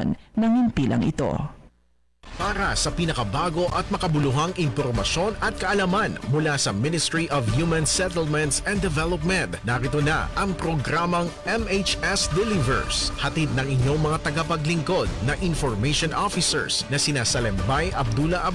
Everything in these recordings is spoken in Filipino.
ng himpilang ito. Para sa pinakabago at makabuluhang impormasyon at kaalaman mula sa Ministry of Human Settlements and Development, narito na ang programang MHS Delivers. Hatid ng inyong mga tagapaglingkod na information officers na sina Salembay Abdullah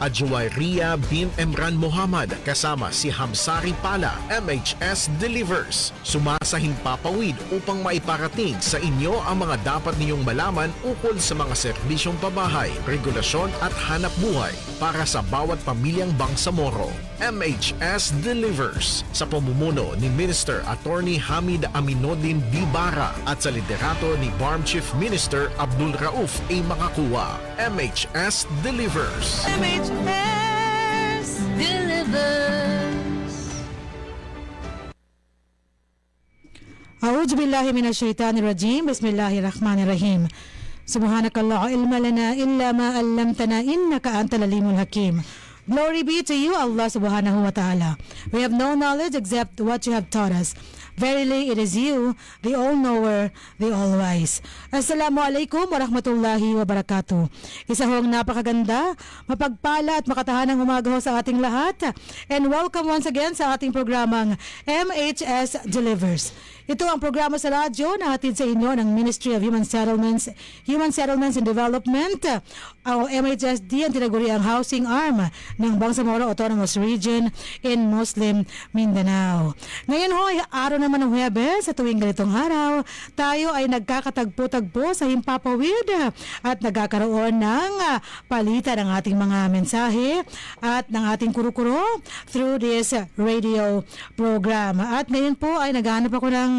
at Juwayriya bin Emran Muhammad kasama si Hamsari Pala. MHS Delivers, sumasahing papawid upang maiparating sa inyo ang mga dapat ninyong malaman ukol sa mga serbisyong pabahay, regulasyon at hanap buhay para sa bawat pamilyang Bangsamoro. MHS Delivers sa pamumuno ni Minister Attorney Hamid Aminuddin Bibara at sa liderato ni BARM Chief Minister Abdul Rauf A. Makakuwa. MHS Delivers. MHS Delivers. A'udhu billahi minasyaitanirrajim. Bismillahirrahmanirrahim. Subhanakallah ilma lana illa ma 'allamtana innaka antal alimul hakim. Glory be to you, Allah subhanahu wa ta'ala. We have no knowledge except what you have taught us. Verily, it is you, the all-knower, the all-wise. Assalamualaikum warahmatullahi wabarakatuh. Isa hong napakaganda, mapagpala at makatahanang umaga ho sa ating lahat. And welcome once again sa ating programang MHS Delivers. Ito ang programa sa radyo na hatid sa inyo ng Ministry of Human Settlements and Development, o MHSD, ang tinaguriang housing arm ng Bangsamoro Autonomous Region in Muslim Mindanao. Ngayon ho ay araw naman ng Huwebes. Sa tuwing ganitong araw, tayo ay nagkakatagpo-tagpo sa himpapawid at nagkakaroon ng palitan ng ating mga mensahe at ng ating kuro-kuro through this radio program. At ngayon po ay naghahanap ako ng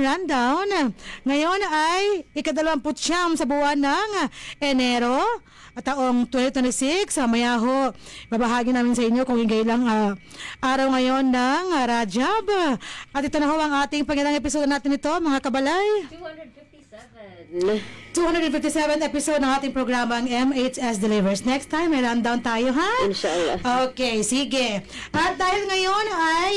rundown. Ngayon ay ika-29 sa buwan ng Enero at taong 2026. Mamaya ho, babahagi namin sa inyo kung hingay lang araw ngayon ng Rajab. At ito na ho ang ating pangitang episode natin ito, mga kabalay. 257th episode ng ating programang MHS Delivers. Next time, may rundown tayo, ha? Inshallah. Okay, sige. At dahil ngayon ay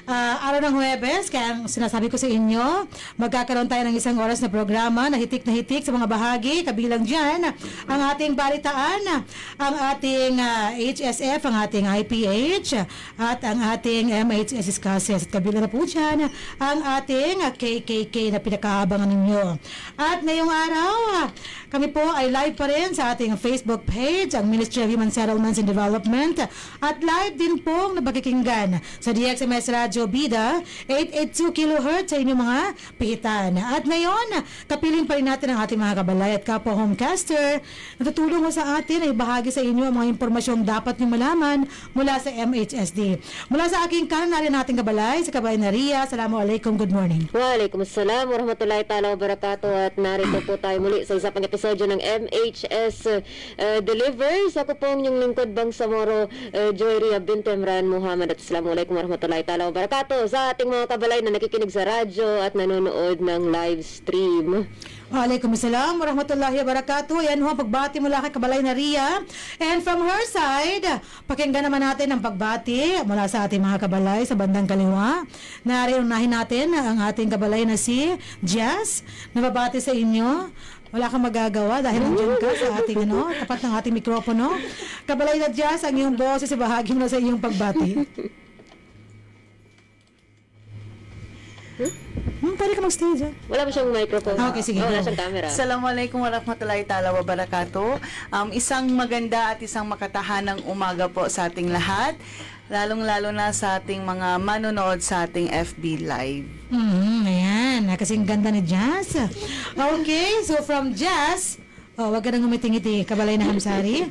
araw ng Huwebes, kaya sinasabi ko sa inyo, magkakaroon tayo ng isang oras na programa na hitik sa mga bahagi. Kabilang dyan, ang ating balitaan, ang ating HSF, ang ating IPH, at ang ating MHS Discusses. At kabilang na po dyan, ang ating KKK na pinakaabangan ninyo. At ngayong araw, kami po ay live pa rin sa ating Facebook page, ang Ministry of Human Settlements and Development, at live din pong napakikinggan sa DXMS Radio Bida 882 kHz sa inyong mga pihitan. At ngayon, kapiling pa rin natin ang ating mga kabalay at kapwa homecaster na tutulong mo sa atin ay bahagi sa inyo ang mga impormasyong dapat nyo malaman mula sa MHSD. Mula sa aking kanan, narin nating kabalay, sa kabalay na Ria. Assalamualaikum, good morning. Waalaikumsalam warahmatullahi ta'ala wabarakatuh. At narito po tayo muli sa isa pang episodyo ng MHS Delivers. Ako po ang inyong lingkod Bangsamoro, Juwayriya bin Emran Muhammad. At assalamualaikum warahmatullahi ta'ala wabarakatuh sa ating mga kabalay na nakikinig sa radyo at nanonood ng live stream. Waalaikumsalam warahmatullahi wabarakatuh. Yan ho, pagbati mula kay kabalay na Ria. And from her side, pakinggan naman natin ang pagbati mula sa ating mga kabalay sa bandang kaliwa. Narionahin natin ang ating kabalay na si Jazz. Nababati sa inyo. Wala kang magagawa dahil nandiyan ka sa ating tapat ng ating mikropono. Kabalay na Jazz, ang iyong boses, ibahagi mo na sa iyong pagbati. Pwede ka mag-stay dyan. Wala ba siyang microphone? Okay, sige. Wala siyang camera. Assalamualaikum warahmatullahi ta'ala wabarakatuh. Isang maganda at isang makatahanang umaga po sa ating lahat. Lalong-lalo na sa ating mga manonood sa ating FB Live. Ayan, kasing ganda ni Jazz. Okay, so from Jazz, wag ka nang ngumiti-ngiti, kabalay na Hamsari.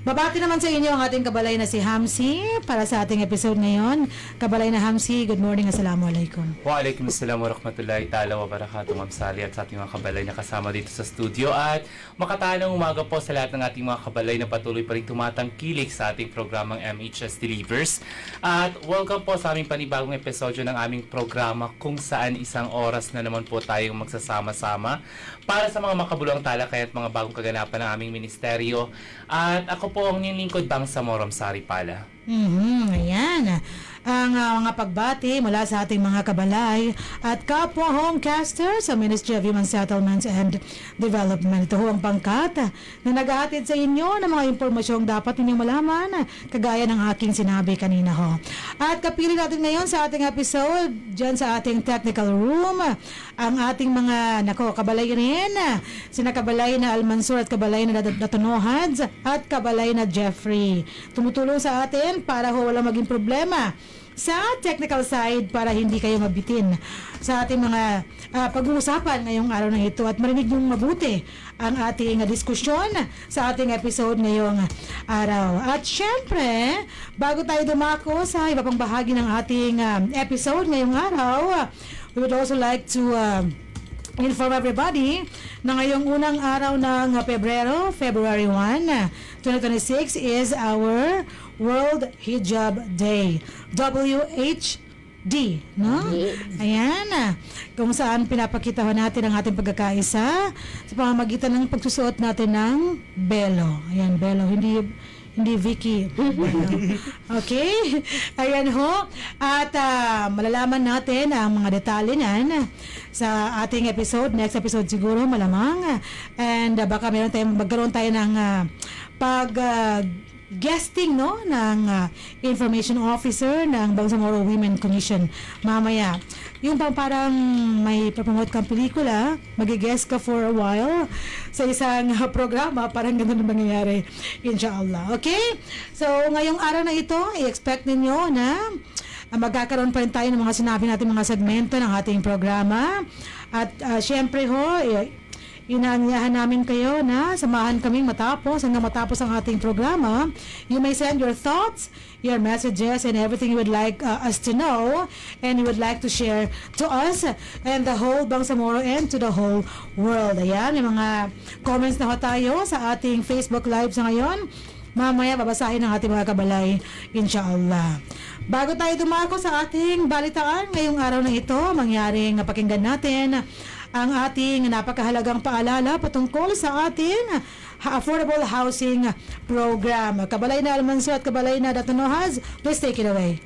Babati naman sa inyo ang ating kabalay na si Hamsi para sa ating episode ngayon. Kabalay na Hamsi, good morning, assalamualaikum. Waalaikumsalam warahmatullahi ta'ala wabarakatuh, Ma'am Sally, at sa ating mga kabalay na kasama dito sa studio. At makataanang umaga po sa lahat ng ating mga kabalay na patuloy pa rin tumatangkilik sa ating programang MHS Delivers. At welcome po sa aming panibagong episodyo ng aming programa kung saan isang oras na naman po tayong magsasama-sama para sa mga makabuluhang talakay at mga bagong kaganapan ng aming ministeryo. At ako po ang inyong lingkod, Bangsamoro, Hamsari Pala. Ayan. Ang mga pagbati mula sa ating mga kabalay at kapwa homecaster sa Ministry of Human Settlements and Development. Ito ho ang pangkat na naghahatid sa inyo ng mga impormasyong dapat ninyong malaman, kagaya ng aking sinabi kanina ho. At kapiling natin ngayon sa ating episode, dyan sa ating technical room, ang ating mga kabalay rin, sina kabalay na Almansur at kabalay na Datunohads at kabalay na Jeffrey. Tumutulong sa atin para ho wala maging problema sa technical side para hindi kayo mabitin sa ating mga pag-uusapan ngayong araw na ito at marinig yung mabuti ang ating diskusyon sa ating episode ngayong araw. At syempre, bago tayo dumako sa iba pang bahagi ng ating episode ngayong araw, we would also like to inform everybody na ngayong unang araw ng Pebrero, February 1, 2026 is our World Hijab Day. WHD, no? Ayan. Kung saan pinapakita natin ang ating pagkakaisa sa pamamagitan ng pagsusuot natin ng belo. Ayan, belo. Hindi Vicky. Okay? Ayan ho. At malalaman natin ang mga detalye niyan sa ating episode. Next episode siguro malamang. And baka magkaroon tayo ng guesting no ng information officer ng Bangsamoro Women Commission mamaya. Yung parang may promote kang pelikula, magi-guest ka for a while sa isang programa, parang ganun ang mangyayari, inshallah. Okay? So, ngayong araw na ito, i-expect ninyo na magkakaroon pa rin tayo ng mga sinabi natin mga segmento ng ating programa. At syempre ho, inaanyahan namin kayo na samahan kaming hanggang matapos ang ating programa. You may send your thoughts, your messages, and everything you would like us to know and you would like to share to us and the whole Bangsamoro and to the whole world. Ayan, may mga comments na ho tayo sa ating Facebook Live sa ngayon. Mamaya babasahin ng ating mga kabalay, inshallah. Bago tayo dumako sa ating balitaan ngayong araw na ito, mangyaring pakinggan natin ang ating napakahalagang paalala patungkol sa ating affordable housing program. Kabalay na Almanso at kabalay na Datunohaz, please take it away.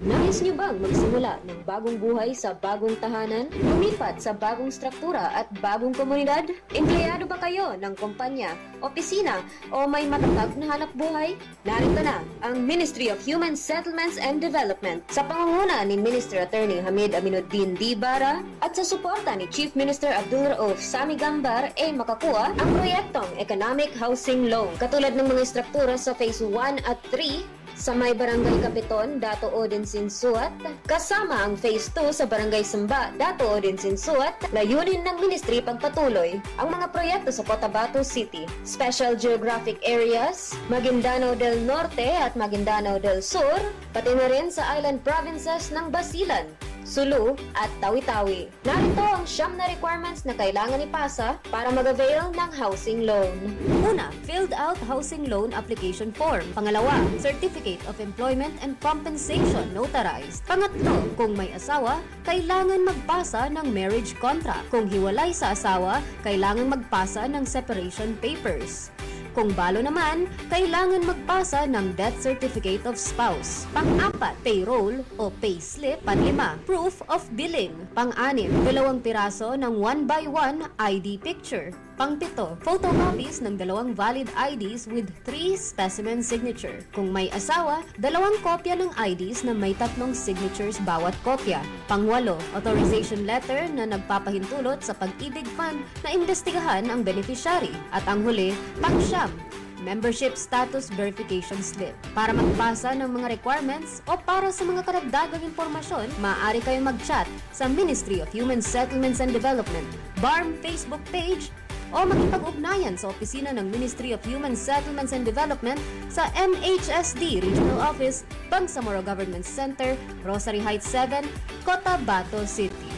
Nais niyo bang magsimula ng bagong buhay sa bagong tahanan? Lumipat sa bagong struktura at bagong komunidad? Empleyado ba kayo ng kumpanya, opisina o may matatag na hanap buhay? Narito na ang Ministry of Human Settlements and Development sa pangunguna ni Minister Attorney Hamid Aminuddin Dibara at sa suporta ni Chief Minister Abdul Rauf Sami Gambar ay makakuha ang proyektong Economic Housing Loan katulad ng mga struktura sa Phase 1 at 3 sa may Barangay Kapiton, Dato Odinsinsuat, kasama ang Phase 2 sa Barangay Samba, Dato Odinsinsuat, layunin ng Ministry pagpatuloy ang mga proyekto sa Cotabato City, Special Geographic Areas, Maguindanao del Norte at Maguindanao del Sur, pati na rin sa island provinces ng Basilan, Sulu at Tawi-Tawi. Narito ang 9 na requirements na kailangan ipasa para mag-avail ng housing loan. Una, filled out housing loan application form. Pangalawa, Certificate of Employment and Compensation notarized. Pangatlo, kung may asawa, kailangan magpasa ng marriage contract. Kung hiwalay sa asawa, kailangan magpasa ng separation papers. Kung balo naman, kailangan magpasa ng death certificate of spouse. Pang-apat, payroll o payslip. Panlima, proof of billing. Pang-anim, 2 piraso ng 1x1 ID picture. Pang-pito, photocopies ng 2 valid IDs with 3 specimen signature. Kung may asawa, 2 kopya ng IDs na may 3 signatures bawat kopya. Pang-walo, authorization letter na nagpapahintulot sa Pag-ibig Fund na imbestigahan ang beneficiary. At ang huli, pang-siyam, membership status verification slip. Para magpasa ng mga requirements o para sa mga karagdagang impormasyon, maaari kayong mag-chat sa Ministry of Human Settlements and Development, BARM Facebook page, o makipag-ugnayan sa opisina ng Ministry of Human Settlements and Development sa MHSD Regional Office, Bangsamoro Government Center, Rosary Heights 7, Cotabato City.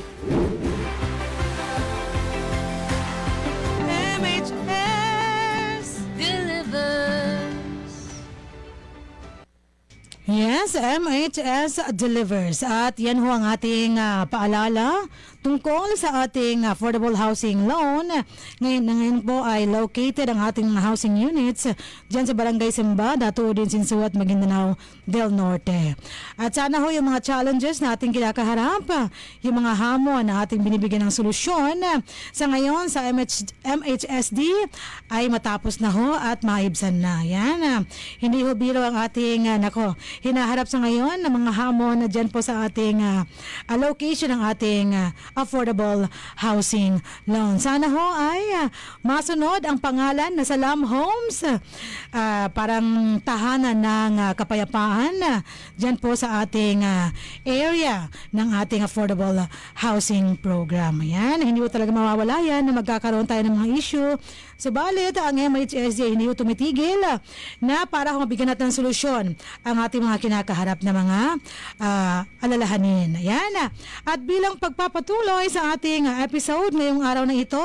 Yes, Yes, MHS delivers. At yan ho ang ating paalala tungkol sa ating affordable housing loan. Ngayon po ay located ang ating mga housing units dyan sa Barangay Simba, Datuudin, Sinsuat, Maguindanao del Norte. At sana ho yung mga challenges na ating kinakaharap, yung mga hamon na ating binibigyan ng solusyon sa ngayon sa MHSD ay matapos na ho at maibsan na. Yan. Hindi ho biro ang ating hinaharap sa ngayon ng mga hamon na dyan po sa ating allocation ng ating affordable housing loan. Sana ho ay masunod ang pangalan na Salam Homes, parang tahanan ng kapayapaan dyan po sa ating area ng ating affordable housing program. Yan, hindi po talaga mawawala yan na magkakaroon tayo ng mga issue. Subalit, ang MHSD hindi po tumitigil na para mabigyan natin ng solusyon ang ating mga kinakaharap na mga alalahanin. Ayan. At bilang pagpapatuloy sa ating episode ngayong araw na ito,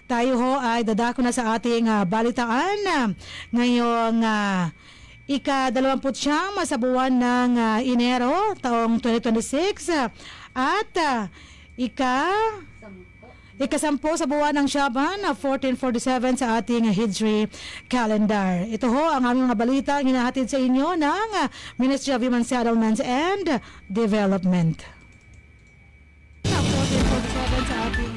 tayo ho ay dadako na sa ating balitaan ngayong ika-29 sa buwan ng Enero taong 2026 at ika-10 sa buwan ng Shaban 1447 sa ating Hijri calendar. Ito ho ang aming mga balita hinahatid sa inyo ng Ministry of Human Settlements and Development. 1447 sa ating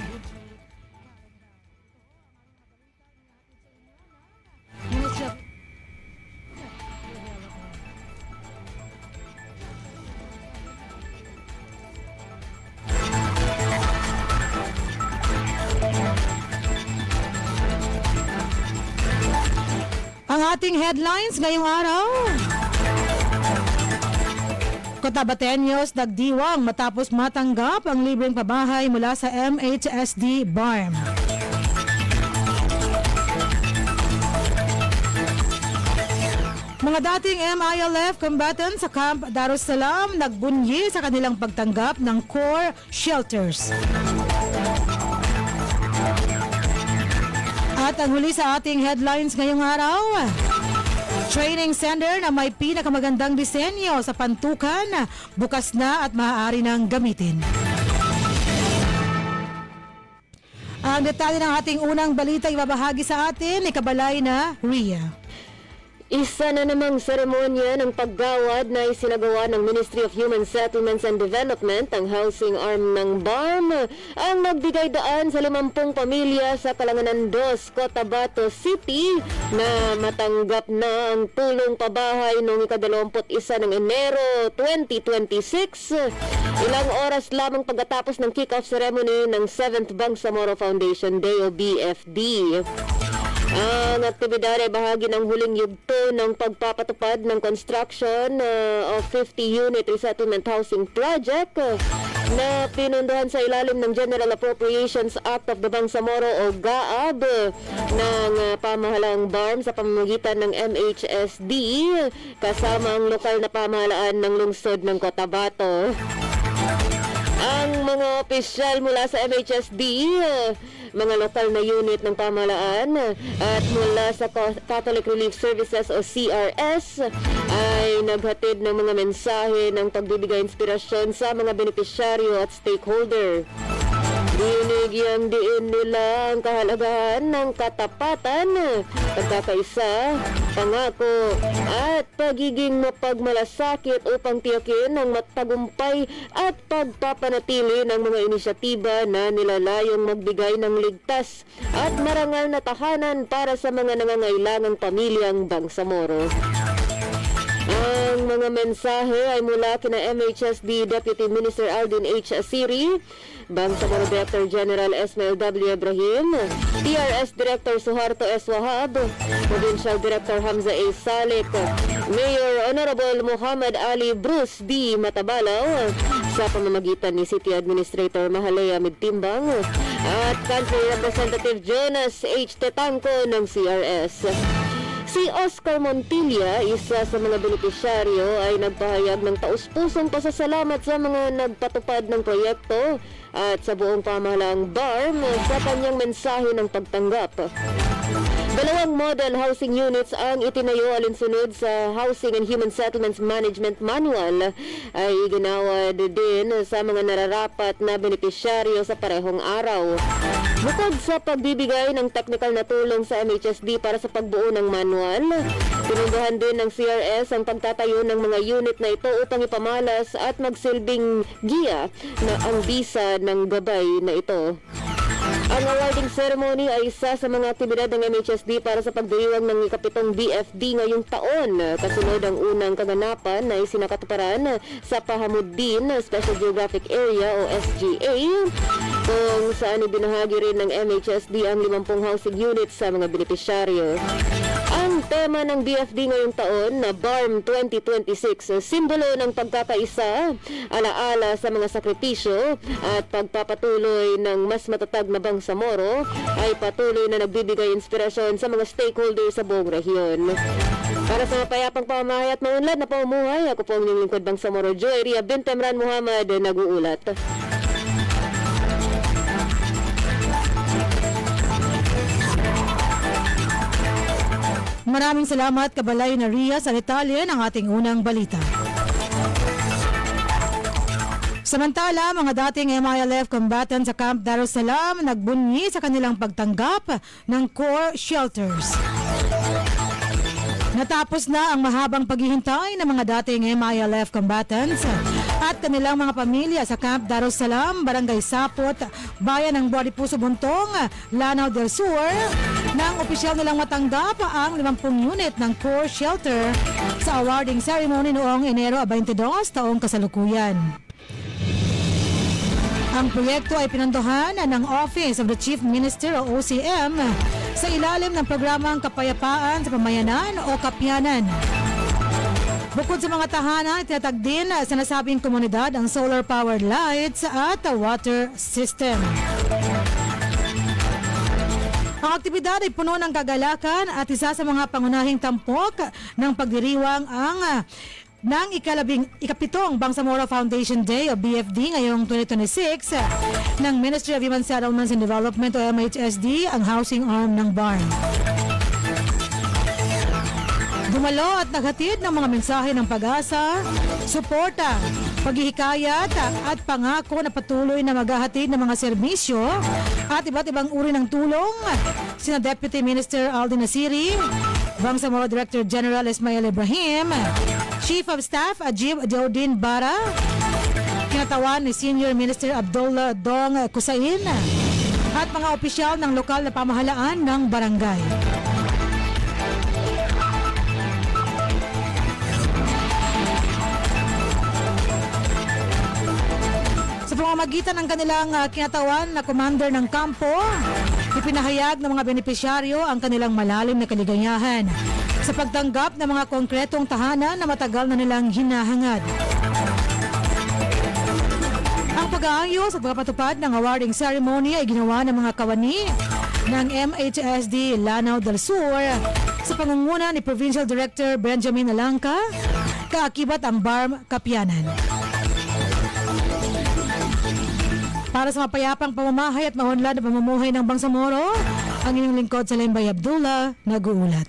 Ministry of ang ating headlines ngayong araw. Cotabateños nagdiwang matapos matanggap ang libreng pabahay mula sa MHSD BARM. Mga dating MILF combatants sa Camp Darussalam nagbunyi sa kanilang pagtanggap ng core shelters. At ang huli sa ating headlines ngayong araw, training center na may pinakamagandang disenyo sa pantukan, bukas na at maaari nang gamitin. Ang detalye ng ating unang balita ibabahagi sa atin ni Kabalay na Ria. Isa na namang seremonya ng paggawad na isinagawa ng Ministry of Human Settlements and Development, ang housing arm ng BARM, ang nagbigay daan sa 50 pamilya sa Kalanganan 2, Cotabato City na matanggap na ang tulong pabahay noong ika-21 ng Enero 2026. Ilang oras lamang pagkatapos ng kick-off ceremony ng 7th Bangsamoro Foundation Day o BFD. Ang aktibidad ay bahagi ng huling yugto ng pagpapatupad ng construction of 50-unit resettlement housing project na pinunduhan sa ilalim ng General Appropriations Act of the Bangsamoro o GAAB ng pamahalang BARM sa pamamagitan ng MHSD kasama ang lokal na pamahalaan ng lungsod ng Cotabato. Ang mga opisyal mula sa MHSD, mga lokal na unit ng pamahalaan at mula sa Catholic Relief Services o CRS ay naghatid ng mga mensahe ng pagbibigay inspirasyon sa mga benepisyaryo at stakeholder. Binigyang diin nila ang kahalagahan ng katapatan, pagkakaisa, pangako at pagiging mapagmalasakit upang tiyakin ang matagumpay at pagpapanatili ng mga inisyatiba na nilalayong magbigay ng ligtas at marangal na tahanan para sa mga nangangailangang pamilyang Bangsamoro. Ang mga mensahe ay mula kina MHSD Deputy Minister Aldin H. Asiri, Bangsamoro Director General Esmael W. Ibrahim, TRS Director Suharto S. Wahab, Provincial Director Hamza A. Salik, Mayor Honorable Muhammad Ali Bruce D. Matabalaw, sa pamamagitan ni City Administrator Mahalaya Midtimbang, at Country Representative Jonas H. Tetangco ng CRS. Si Oscar Montilla, isa sa mga benepisyaryo, ay nagpahayag ng taus-pusong pasasalamat sa mga nagpatupad ng proyekto at sa buong pamahalaang BARM sa kanyang mensahe ng pagtanggap. 2 model housing units ang itinayo alinsunod sa Housing and Human Settlements Management Manual ay ginawad din sa mga nararapat na benepisyaryo sa parehong araw. Bukod sa pagbibigay ng technical na tulong sa MHSD para sa pagbuo ng manual, pinundahan din ng CRS ang pagtatayo ng mga unit na ito upang ipamalas at magsilbing giya na ang bisa ng gabay na ito. Ang awarding ceremony ay isa sa mga aktibidad ng MHSD para sa pagdiriwang ng ikapitong BFD ngayong taon. Kasunod ang unang kaganapan na isinakatuparan sa Pahamuddin Special Geographic Area o SGA, kung saan ibinahagi rin ng MHSD ang 50 housing units sa mga benepisyaryo. Ang tema ng BFD ngayong taon na BARM 2026, simbolo ng pagkakaisa, alaala sa mga sakripisyo at pagpapatuloy ng mas matatag na Bangsamoro, ay patuloy na nagbibigay inspirasyon sa mga stakeholders sa buong rehiyon. Para sa mapayapang pamamahay at maunlad na pamumuhay, ako po ang inyong lingkod Bangsamoro, Joeria Bintemran Muhammad, nag-uulat. Maraming salamat, Kabalay na Ria, sa detalye ng ating unang balita. Samantala, mga dating MILF combatants sa Camp Darussalam nagbunyi sa kanilang pagtanggap ng core shelters. Natapos na ang mahabang paghihintay ng mga dating MILF combatants at kanilang mga pamilya sa Camp Darussalam, Barangay Sapot, Bayan ng Buaripuso Buntong, Lanao del Sur, nang opisyal nilang matanggap ang 50 unit ng core shelter sa awarding ceremony noong Enero 22 taong kasalukuyan. Ang proyekto ay pinandohan ng Office of the Chief Minister o OCM sa ilalim ng programang Kapayapaan sa Pamayanan o Kapyanan. Bukod sa mga tahanan, tinatag din sa nasabing komunidad ang solar-powered lights at water system. Ang aktibidad ay puno ng kagalakan at isa sa mga pangunahing tampok ng pagdiriwang ng ikapitong Bangsamoro Foundation Day o BFD ngayong 2026 ng Ministry of Human Settlements and Development o MHSD, ang housing arm ng BARM. Dumalo at naghatid ng mga mensahe ng pag-asa, suporta, paghihikayat at pangako na patuloy na maghahatid ng mga serbisyo at iba't ibang uri ng tulong sina Deputy Minister Alden Nasiri, Bangsamoro Director General Ismail Ibrahim, Chief of Staff Ajib Deodin Bara, kinatawan ni Senior Minister Abdullah Dong Kusain at mga opisyal ng lokal na pamahalaan ng barangay. Sa pamamagitan ng kanilang kinatawan na commander ng kampo, ipinahayag ng mga benepisyaryo ang kanilang malalim na kaligayahan sa pagtanggap ng mga konkretong tahanan na matagal na nilang hinahangad. Ang pag-aayos at pagpapatupad ng awarding ceremony ay ginawa ng mga kawani ng MHSD Lanao del Sur sa pangunguna ni Provincial Director Benjamin Alangca, kaakibat ang BARM Kapyanan. Para sa mapayapang pamamahay at maunlad na pamumuhay ng Bangsamoro, ang inyong lingkod sa Lembay Abdullah, nag-uulat.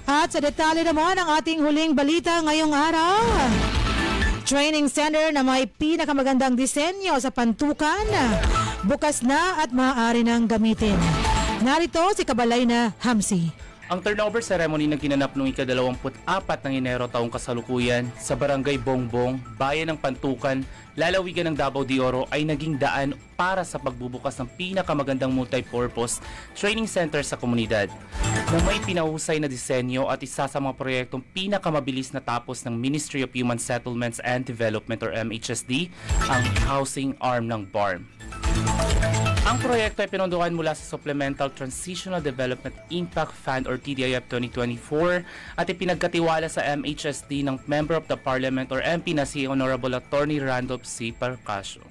At sa detalye naman ang ating huling balita ngayong araw. Training center na may pinakamagandang disenyo sa pantukan, bukas na at maaari nang gamitin. Narito si Kabalay na Hamsi. Ang turnover ceremony na ginanap noong ika-24 ng Enero taong kasalukuyan sa Barangay Bongbong, Bayan ng Pantukan, lalawigan ng Davao de Oro ay naging daan para sa pagbubukas ng pinakamagandang multipurpose training center sa komunidad na may pinahusay na disenyo at isa sa mga proyektong pinakamabilis na tapos ng Ministry of Human Settlements and Development or MHSD, ang housing arm ng BARM. Ang proyekto ay pinondohan mula sa Supplemental Transitional Development Impact Fund or TDIF 2024 at ipinagkatiwala sa MHSD ng Member of the Parliament or MP na si Honorable Attorney Randolph C. Parcasio.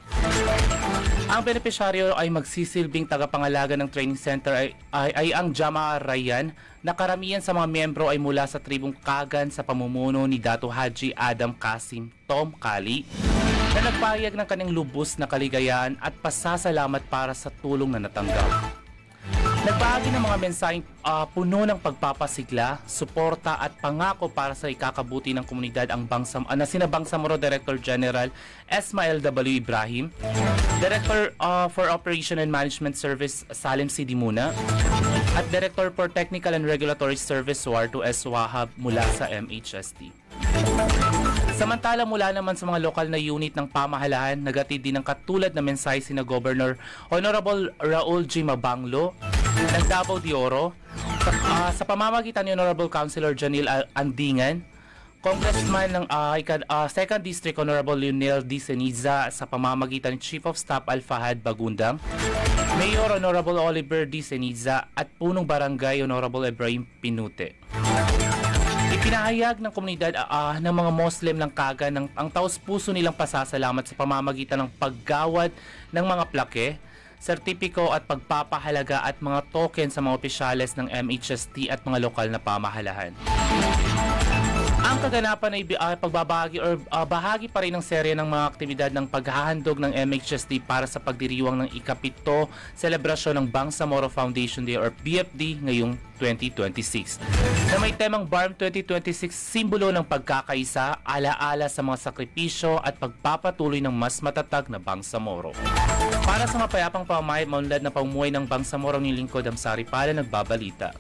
Ang benepisyaryo ay magsisilbing tagapangalaga ng training center ay ang Jamaah Rayyan na karamihan sa mga miyembro ay mula sa tribong Kagan sa pamumuno ni Dato Haji Adam Kasim Tom Kali na nagpahayag ng kanyang lubos na kaligayahan at pasasalamat para sa tulong na natanggap. Nagbahagi ng mga mensaheng puno ng pagpapasigla, suporta at pangako para sa ikakabuti ng komunidad ang sina Bangsamoro Director General Esmael W. Ibrahim, Director for Operation and Management Service Salim C. Dimuna, at Director for Technical and Regulatory Service Suarto S. Wahab mula sa MHST. Samantala mula naman sa mga lokal na unit ng pamahalaan, nagatid din ng katulad na mensahe sina Governor Honorable Raul G. Mabanglo ng Davao de Oro, sa pamamagitan ni Honorable Councilor Janil Andingan, Congressman ng 2nd District Honorable Leonel D. Seniza sa pamamagitan ni Chief of Staff Alfahad Bagundang, Mayor Honorable Oliver D. Seniza at Punong Barangay Honorable Ibrahim Pinute. Ipinahayag ng komunidad ng mga Muslim ng Kagan ang taos-puso nilang pasasalamat sa pamamagitan ng paggawad ng mga plake, sertipiko at pagpapahalaga at mga token sa mga opisyales ng MHST at mga lokal na pamahalahan. Ang kaganapan ay pagbabahagi or bahagi pa rin ng serye ng mga aktibidad ng paghahandog ng MHST para sa pagdiriwang ng ikapito selebrasyon ng Bangsamoro Foundation Day or BFD ngayong 2026. Na may temang BARM 2026, simbolo ng pagkakaisa, alaala sa mga sakripisyo at pagpapatuloy ng mas matatag na Bangsamoro. Para sa mapayapang pamamahay, maunlad na pamumuhay ng Bangsamoro ni Lingkod Amsari Pala nagbabalita.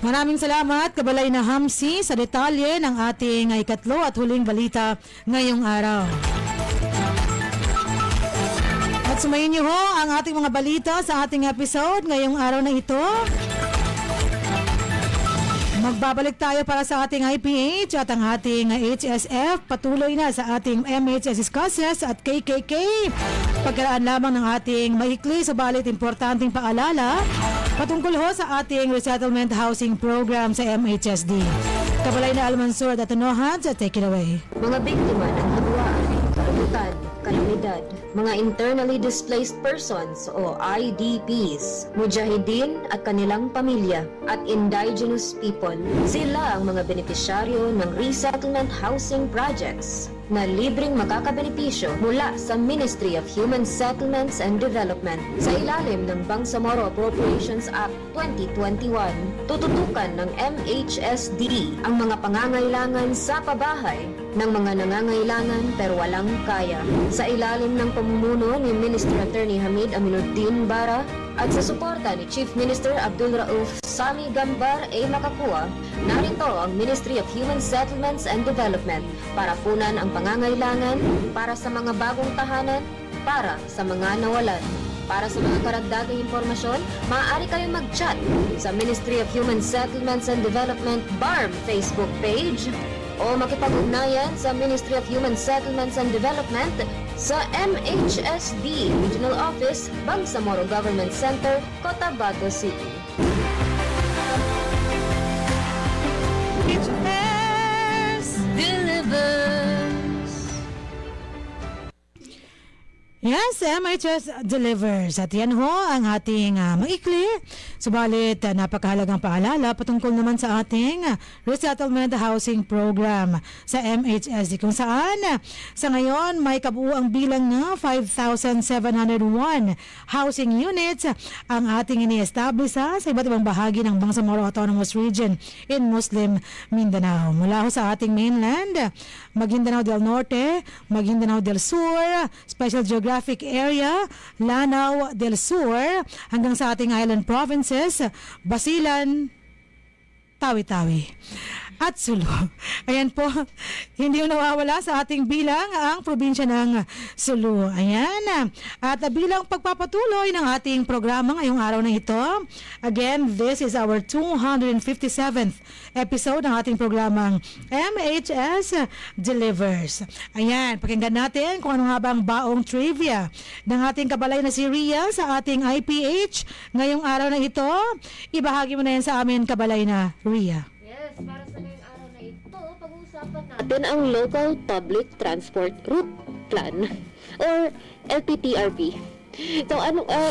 Maraming salamat, Kabalay na Hamsi, sa detalye ng ating ikatlo at huling balita ngayong araw. At sumayin niyo ho ang ating mga balita sa ating episode ngayong araw na ito. Magbabalik tayo para sa ating IPH at ang ating HSF. Patuloy na sa ating MHS Discusses at KKK. Pagkaraan lamang ng ating maikli subalit importanteng paalala patungkol ho sa ating resettlement housing program sa MHSD. Kabalay na Almansur at Anohan, take it away. Mga biktima ng hagwaan, karugutan, kalamidad, mga internally displaced persons o IDPs, mujahideen at kanilang pamilya, at indigenous people. Sila ang mga benepisyaryo ng resettlement housing projects na libreng makakabenepisyo mula sa Ministry of Human Settlements and Development sa ilalim ng Bangsamoro Appropriations Act 2021. Tututukan ng MHSD ang mga pangangailangan sa pabahay ng mga nangangailangan pero walang kaya. Sa ilalim ng pamumuno ni Minister Attorney Hamid Aminuddin Bara at sa suporta ni Chief Minister Abdul Rauf Sami Gambar A. Makapua, narito ang Ministry of Human Settlements and Development para punan ang pangangailangan para sa mga bagong tahanan, para sa mga nawalan. Para sa mga karagdagang impormasyon, maaari kayong mag-chat sa Ministry of Human Settlements and Development BARM Facebook page o makipag-ugnayan sa Ministry of Human Settlements and Development sa MHSD Regional Office, Bangsamoro Government Center, Cotabato City. Yes, MHS delivers. At yan ho ang ating maikli. Subalit, napakahalagang paalala patungkol naman sa ating resettlement housing program sa MHSD kung saan sa ngayon may kabuuang bilang na 5,701 housing units ang ating ini-establish sa iba't ibang bahagi ng Bangsamoro Autonomous Region in Muslim Mindanao. Mula ho sa ating mainland, Maguindanao del Norte, Maguindanao del Sur, Special Geographic Area, Lanao del Sur, hanggang sa ating island provinces, Basilan, Tawi-Tawi at Sulu. Ayan po, hindi yung nawawala sa ating bilang ang probinsya ng Sulu. Ayan. At bilang pagpapatuloy ng ating programa ngayong araw na ito, again, this is our 257th episode ng ating programang MHS Delivers. Ayan, pakinggan natin kung ano nga ba ang baong trivia ng ating kabalay na si Ria sa ating IPH ngayong araw na ito. Ibahagi mo na yan sa amin, kabalay na Ria. Yes, para sa ngayong araw natin ang Local Public Transport Route Plan or LPTRP. So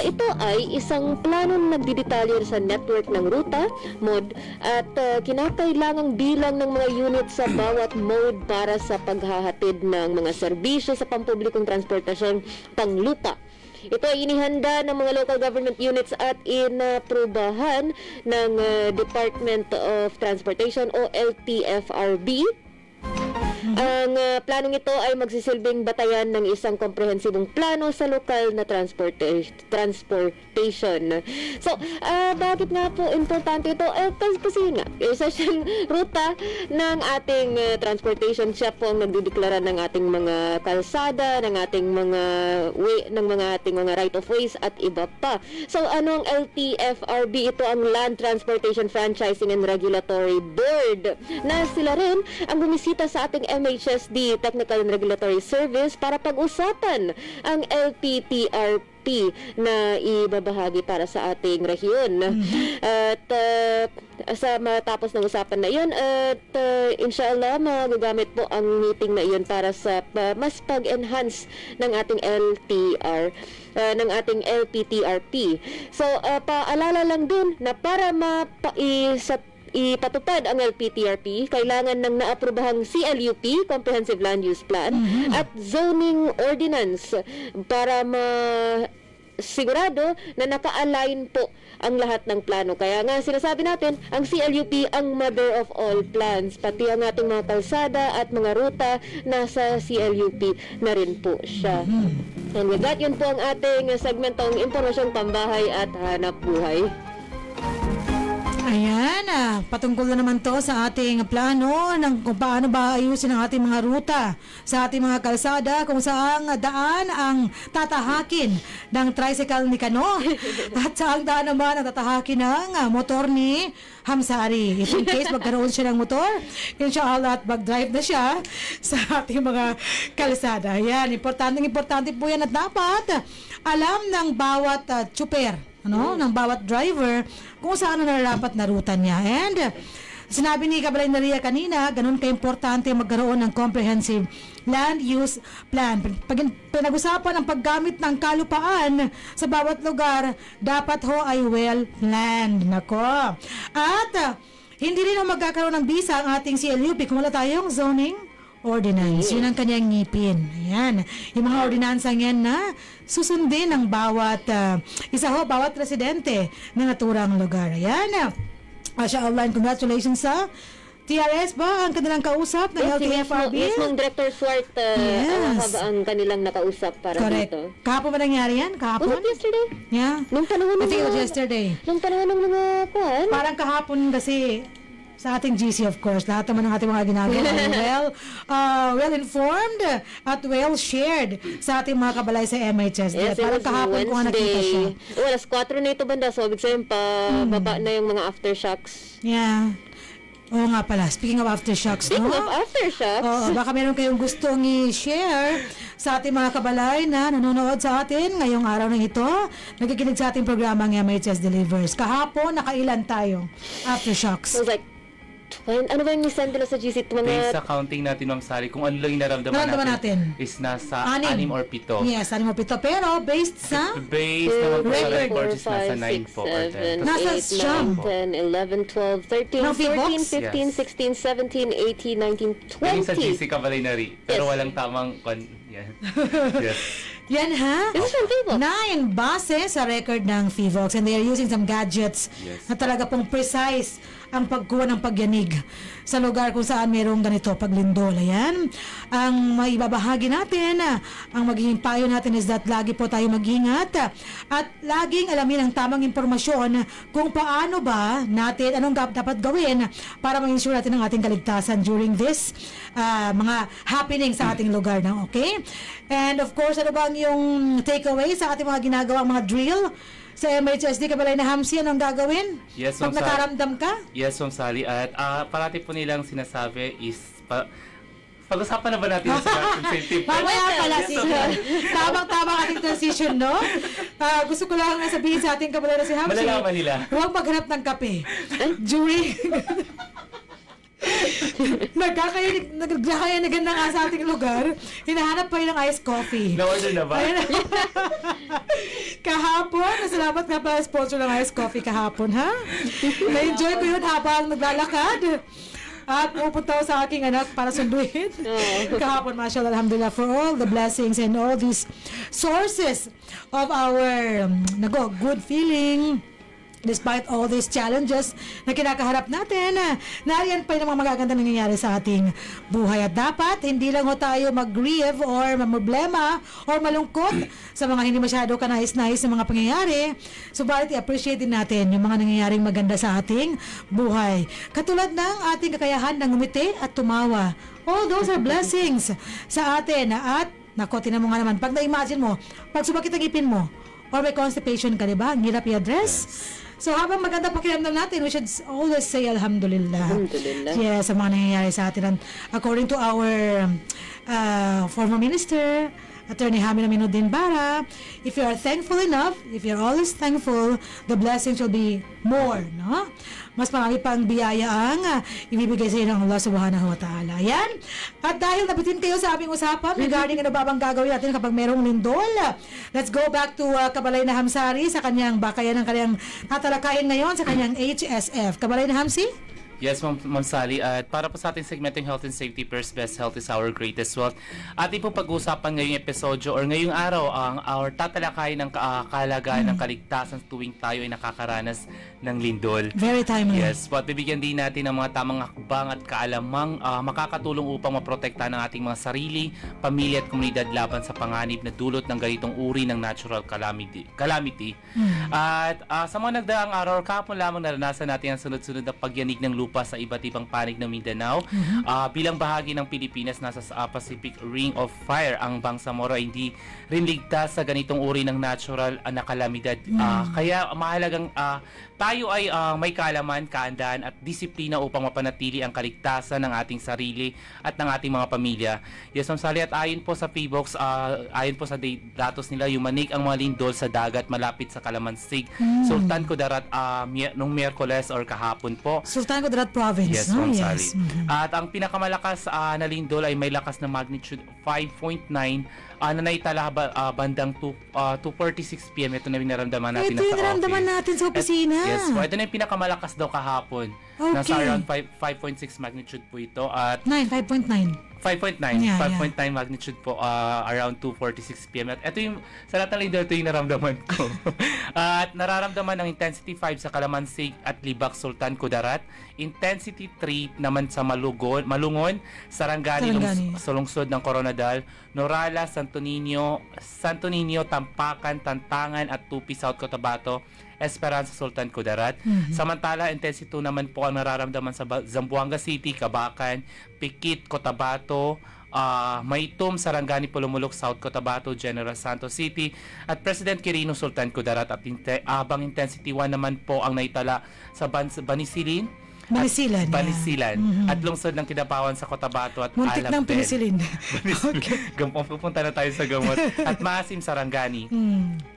ito ay isang plano na nagdidetalye sa network ng ruta, mode at kinakailangang bilang ng mga unit sa bawat mode para sa paghahatid ng mga serbisyo sa pampublikong transportasyon panglupa. Ito ay inihanda ng mga local government units at inaprubahan ng Department of Transportation o LTFRB. Ang planong ito ay magsisilbing batayan ng isang komprehensibong plano sa lokal na transportation. So, bakit nga po importante ito? Kasi yun nga, isa siyang ruta ng ating transportation. Siya po ang nagdideklara ng ating mga kalsada, ng ating mga ating mga right of ways at iba pa. So, ano ang LTFRB? Ito ang Land Transportation Franchising and Regulatory Board na sila rin ang bumisita sa ating MHSD Technical and Regulatory Service para pag-usapan ang LPTRP na ibabahagi para sa ating rehiyon. At sa matapos ng usapan na iyon at inshallah magagamit po ang meeting na iyon para sa mas pag-enhance ng ating ng ating LPTRP. So paalala lang din na para ipatupad ang LPTRP, kailangan ng naaprobahang CLUP, Comprehensive Land Use Plan, at Zoning Ordinance para sigurado na naka-align po ang lahat ng plano. Kaya nga sinasabi natin, ang CLUP ang mother of all plans. Pati ang ating mga kalsada at mga ruta nasa CLUP na rin po siya. And with that, yun po ang ating segmentong impormasyong pambahay at hanap buhay. Ayan, patungkol na naman to sa ating plano ng kung paano ba ayusin ang ating mga ruta sa ating mga kalsada, kung saan daan ang tatahakin ng tricycle ni Kano at saan daan naman ang tatahakin ng motor ni Hamsari. If in case magkaroon siya ng motor, inshallah at mag-drive na siya sa ating mga kalsada. Ayan, importante po yan at dapat alam ng bawat tsuper, ng bawat driver kung saan nararapat na ruta niya. And sinabi ni Kabalay Naria kanina, ganun ka-importante magkaroon ng comprehensive land use plan. Pag pinag-usapan ang paggamit ng kalupaan sa bawat lugar, dapat ho ay well planned. Nako. At hindi rin ho magkakaroon ng bisa ang ating CLUP kung wala tayong zoning ordinance. Yun ang kanyang ngipin. Ayan. Yung mga ordinansang yan na susundin ng bawat bawat residente ng naturang lugar. Ayan. Mashallah, and congratulations sa TRS ba ang kanilang kausap ng LTFRB? Yes, mong Director Swart ang kanilang nakausap para correct. dito. Kahapon ba nangyari yan? Kahapon? Was it yesterday? Yeah. Nung panahon I think it was yesterday. Nung panahon ng mga kuhan? Parang kahapon kasi sa ating GC, of course, lahat naman ng ating mga ginagawa ay well-informed at well-shared sa ating mga kabalay sa MHS. Yes, parang kahapon ko nakita siya. Alas 4 na ito banda, so ibig sabihin baba na yung mga aftershocks. Yeah. Oo nga pala, speaking of aftershocks, Speaking of aftershocks, Oo, baka meron kayong gustong i-share sa ating mga kabalay na nanonood sa atin ngayong araw na ito, nakikinig sa ating programang MHS Delivers. Kahapon, nakailan tayo aftershocks? I was like, ano ba yung send nila sa GC? Based sa counting natin, Ma'am Sally, kung ano lang yung naramdaman natin is nasa 6 or 7. Yes, 6 or 7. Pero based sa Based naman po sa record, record is nasa 9 po or 10. Nasa 8, siyam. 9, 10, 11, 12, 13, Ng Feebox? 14, 15, 16, 17, 18, 19, 20. Yung sa GC Cavalry, pero Yes. walang tamang yan. Yes. yan ha? This is from Feebox. 9 base sa record ng Feebox, and they are using some gadgets Yes. na talaga pong precise ang pagkuha ng pagyanig sa lugar kung saan mayroong ganito paglindol. Ayan. Ang maibabahagi natin, ang magiging payo natin is that lagi po tayo mag-ingat at laging alamin ang tamang impormasyon kung paano ba natin, anong dapat gawin para ma-ensure natin ang ating kaligtasan during this mga happening sa ating lugar na, okay? And of course, ano bang yung takeaway sa ating mga ginagawa, mga drill sa MHSD Kabalay na Hamsi, anong gagawin? Yes, Pag Ma'am Sally. nakaramdam ka? Yes, Ma'am Sally. At parati po nilang sinasabi is pag-usapan na ba natin sa safety? Mamaya pala, sige. Tamang-tama ating transition, no? Gusto ko lang sabihin sa ating kabalay na si Hamsi, Malalaman nila. huwag maghanap ng kape. During Nagkakayanigan na nga sa ating lugar. Hinahanap pa yun ng iced coffee. Na-order na ba? Ayun. Kahapon, salamat nga pala sponsor ng iced coffee kahapon, ha? Na-enjoy ko yun habang naglalakad. At pupunta ako sa aking anak para sunduin. Kahapon, mashallah, alhamdulillah, for all the blessings and all these sources of our good feeling. Despite all these challenges na kinakaharap natin, nariyan pa yung mga magaganda nangyayari sa ating buhay. At dapat, hindi lang ho tayo mag-grieve or problema or malungkot sa mga hindi masyado kanais-nais na mga pangyayari. Subalit, i-appreciate din natin yung mga nangyayaring maganda sa ating buhay. Katulad ng ating kakayahan ng ngumiti at tumawa. All those are blessings sa atin. At, nako, tinan mo nga naman, pag na-imagine mo, pag sumakit ang ipin mo, or may constipation ka, diba? Ang hirap i-address. So, habang maganda pakiramdam natin, we should always say Alhamdulillah. Alhamdulillah. Yes, sa mga nangyayari sa atin. And according to our former minister, Attorney Hamina Minuddin Bara, if you are thankful enough, if you're always thankful, the blessings will be more, no? Mas marami pang biyaya ang ibibigay sa inyo ng Allah Subhanahu wa Ta'ala. Yan. At dahil nabitin kayo sa aming usapan regarding ano ba bang gagawin natin kapag merong lindol, let's go back to Kabalay na Hamsari sa kanyang bakayan ng kanyang tatalakayin ngayon sa kanyang HSF. Kabalay na Hamsi? Yes, Ma'am Sally. At para po sa ating segmentong Health and Safety First, Best Health is Our Greatest Wealth. Ating po pag-uusapan ngayong episodyo or ngayong araw ang our tatalakayin ng kahalagahan ng kaligtasan tuwing tayo ay nakakaranas ng lindol. Very timely. Yes, at bibigyan din natin ng mga tamang hakbang at kaalamang makakatulong upang maprotektahan ng ating mga sarili, pamilya at komunidad laban sa panganib na dulot ng ganitong uri ng natural calamity. At sa mga nagdaang araw, kahapon lamang naranasan natin ang sunod-sunod na pagyanig ng lupa sa iba't ibang panig ng Mindanao. Bilang bahagi ng Pilipinas, nasa Pacific Ring of Fire ang Bangsamoro ay hindi rin ligtas sa ganitong uri ng natural na kalamidad. Kaya mahalagang tayo ay may kaalaman, kaandaan at disiplina upang mapanatili ang kaligtasan ng ating sarili at ng ating mga pamilya. Yes, Ma'am Sally, at ayon po sa PBOX, ayon po sa datos nila, yumanig ang mga lindol sa dagat malapit sa Kalamansig, Sultan Kudarat nung Miyerkules or kahapon po. Sultan Kudarat Province. Yes, no? Ma'am Yes. Sally. At ang pinakamalakas na lindol ay may lakas na magnitude 5.9 na naitala bandang 2:46 PM. Ito na yung naramdaman natin Ito na sa yung naramdaman office. natin sa opisina. Yes po. Ito na yung pinakamalakas daw kahapon. Okay. Nasa around 5.6 magnitude po ito. At 5.9. 5.9 Yeah, 5.9 magnitude po, around 2:46 PM. At ito yung, sa lahat ng lindol, ito yung naramdaman ko. At nararamdaman ng intensity 5 sa Kalamansig at Libak, Sultan Kudarat. Intensity 3 naman sa Malungon, Sarangani. Sa lungsod ng Coronadal, Norala, Santo Niño, Tampakan, Tantangan at Tupi, South Cotabato, Esperanza, Sultan Kudarat. Samantala, intensity 2 naman po ang nararamdaman sa Zamboanga City, Cabacan, Pikit, Cotabato, Maitum, Sarangani, Pulumulok, South Cotabato, General Santos City at President Quirino, Sultan Kudarat. At abang intensity 1 naman po ang naitala sa Banisilan at lungsod ng Kidapawan sa Cotabato at Muntik ng penicillin. Okay. Pupunta na tayo sa gamot. At Maasim, Sarangani.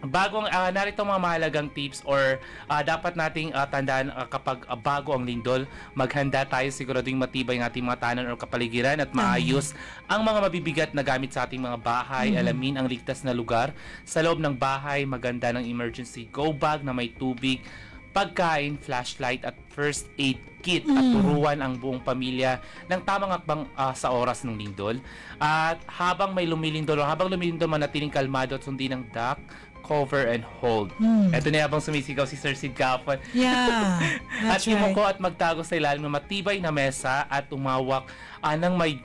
Bagong narito mga mahalagang tips or dapat nating tandaan kapag bago ang lindol, maghanda tayo, siguradong matibay ang ating mga tanan o kapaligiran at maayos ang mga mabibigat na gamit sa ating mga bahay. Alamin ang ligtas na lugar sa loob ng bahay, maganda ng emergency go bag na may tubig, pagkain, flashlight at first aid kit at turuan ang buong pamilya ng tamang hakbang sa oras ng lindol. At habang lumilindol manatiling kalmado at sundin ang duck, cover and hold. Ito na habang sumisigaw si Sir Sid Kapon. Yeah, At that's right. imuko at magtago sa ilalim ng matibay na mesa at umawak ng may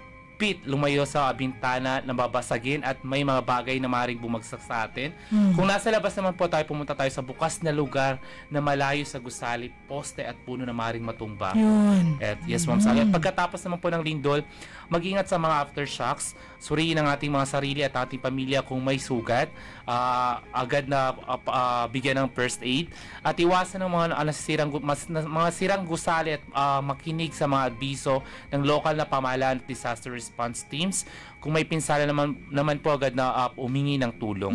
lumayo sa bintana na babasagin at may mga bagay na maaaring bumagsak sa atin. Kung nasa labas naman po tayo, pumunta tayo sa bukas na lugar na malayo sa gusali, poste at puno na maaaring matumba. Yun. At yes, Ma'am Sally. At pagkatapos naman po ng lindol, mag-ingat sa mga aftershocks. Suriin ang ating mga sarili at ating pamilya kung may sugat. Agad na bigyan ng first aid. At iwasan ng mga sirang gusali at makinig sa mga adbiso ng local na pamahalaan at disaster response response teams. Kung may pinsala naman po agad na umingi ng tulong.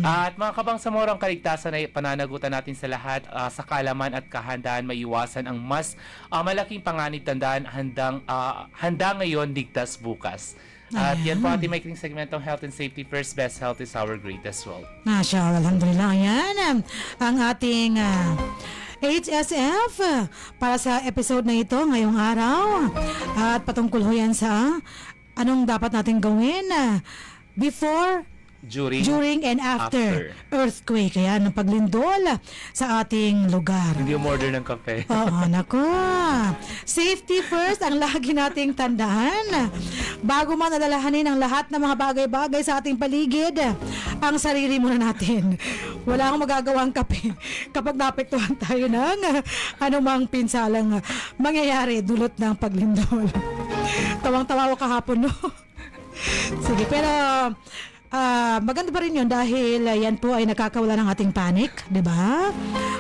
At mga kabangsamoro, ang kaligtasan ay pananagutan natin sa lahat, sa kaalaman at kahandaan maiwasan ang mas malaking panganib. Tandaan, handa ngayon, ligtas bukas. At yan po ating maikling segmentong Health and Safety First. Best health is our greatest wealth. Masya, alhamdulillah. Yan ang ating HSF para sa episode na ito ngayong araw. At patungkol ho yan sa anong dapat natin gawin before, during and after earthquake. Kaya ng paglindol sa ating lugar. Hindi umorder ng kape. Oo, nako. Safety first ang lagi nating tandaan. Bago man alalahanin ang lahat ng mga bagay-bagay sa ating paligid, ang sarili muna natin. Wala akong magagawang kape kapag napektuhan tayo ng anumang pinsalang mangyayari dulot ng paglindol. Tawang-tawa ko kahapon, no? Sige, pero maganda pa rin yun dahil yan po ay nakakawala ng ating panic, di ba?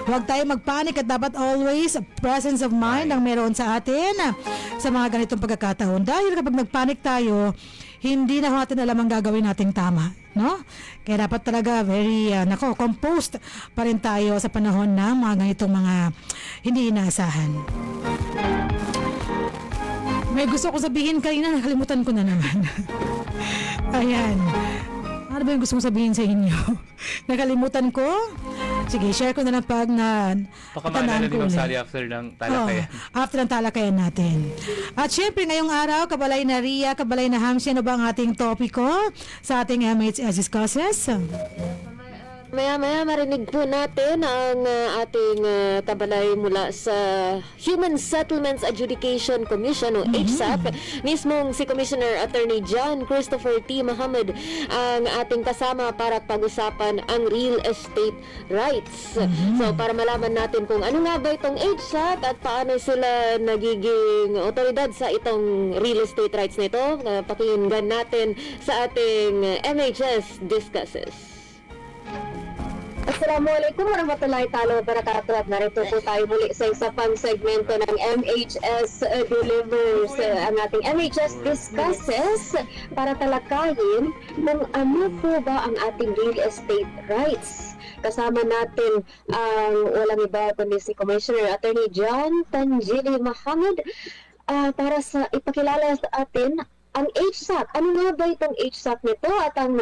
Huwag tayo magpanic at dapat always a presence of mind ang meron sa atin sa mga ganitong pagkakataon. Dahil kapag nagpanic tayo, hindi na natin alam ang gagawin nating tama, no? Kaya dapat talaga very, composed pa rin tayo sa panahon ng mga ganitong mga hindi inaasahan. May gusto ko sabihin kanina, nakalimutan ko na naman. Ayan. Ano ba yung gusto kong sabihin sa inyo? Nakalimutan ko? Sige, share ko na lang pag Baka maalala din ng sali after ng talakayan. After ng talakayan natin. At syempre, ngayong araw, kabalay na Ria, kabalay na Hamsi, ano ba ang ating topiko sa ating MHS discusses? Maya-maya marinig po natin ang ating kabalay mula sa Human Settlements Adjudication Commission o HSAC. Mismong si Commissioner Attorney John Christopher T. Muhammad ang ating kasama para pag-usapan ang real estate rights. So para malaman natin kung ano nga ba itong HSAC at paano sila nagiging otoridad sa itong real estate rights nito, pakinggan natin sa ating MHS Discusses. Assalamualaikum warahmatullahi ta'ala wabarakatuh at narito po tayo muli sa isa pang segmento ng MHS Delivers, ang ating MHS Discusses para talakayin kung ano po ba ang ating real estate rights. Kasama natin ang walang iba kundi si Commissioner Attorney John Tanjili Muhammad para sa ipakilala sa atin ang HSAC. Ano nga ba itong HSAC nito at ang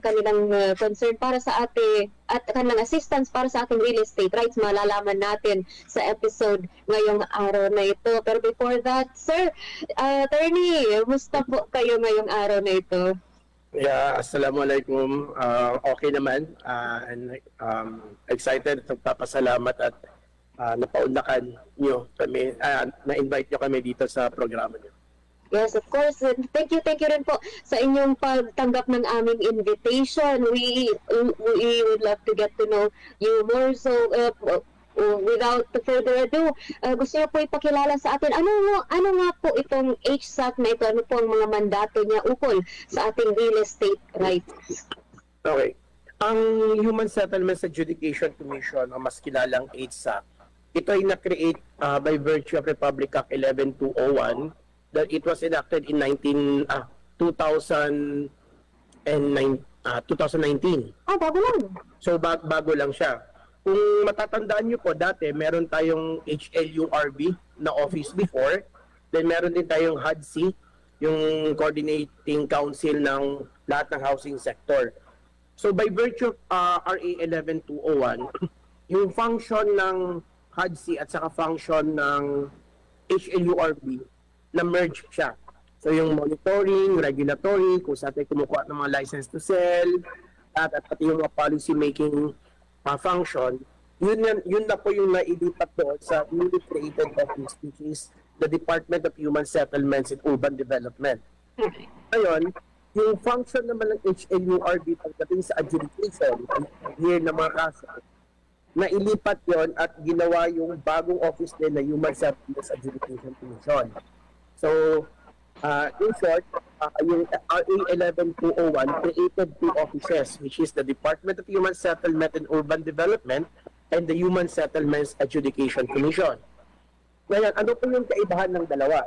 kanilang concern para sa ating at kanilang assistance para sa ating real estate rights, malalaman natin sa episode ngayong araw na ito. Pero before that, Sir Attorney, musta po kayo ngayong araw na ito? Yeah, assalamualaikum. Okay naman. And excited at papasalamat at napaunlakan nyo kami, na-invite nyo kami dito sa programa nyo. Yes, of course. Thank you rin po sa inyong pagtanggap ng aming invitation. We would love to get to know you more. So, without further ado, gusto niyo po ipakilala sa atin, ano nga po itong HSAC na ito? Ano po ang mga mandato niya ukol sa ating real estate rights? Okay. Ang Human Settlements Adjudication Commission, o mas kilalang HSAC, ito ay na-create by virtue of Republic Act 11201 that it was enacted in 2019. Bago lang. So bago lang siya. Kung matatandaan nyo po, dati meron tayong HLURB na office before. Then meron din tayong HUDC, yung Coordinating Council ng lahat ng housing sector. So by virtue of RA 11201, yung function ng HUDC at saka function ng HLURB, na-merge siya. So yung monitoring, regulatory, kung saan tayo kumukuha ng mga license to sell, at pati yung mga policy making function, yun na po yung nailipat doon sa newly created office, which is the Department of Human Settlements and Urban Development. Ngayon, yung function naman ng HLURB pagdating sa adjudication, here na mga kaso, nailipat yon at ginawa yung bagong office din na Human Settlements Adjudication Commission. So, in short, yung RA 11201 created two offices, which is the Department of Human Settlement and Urban Development and the Human Settlements Adjudication Commission. Ngayon, ano po yung kaibahan ng dalawa?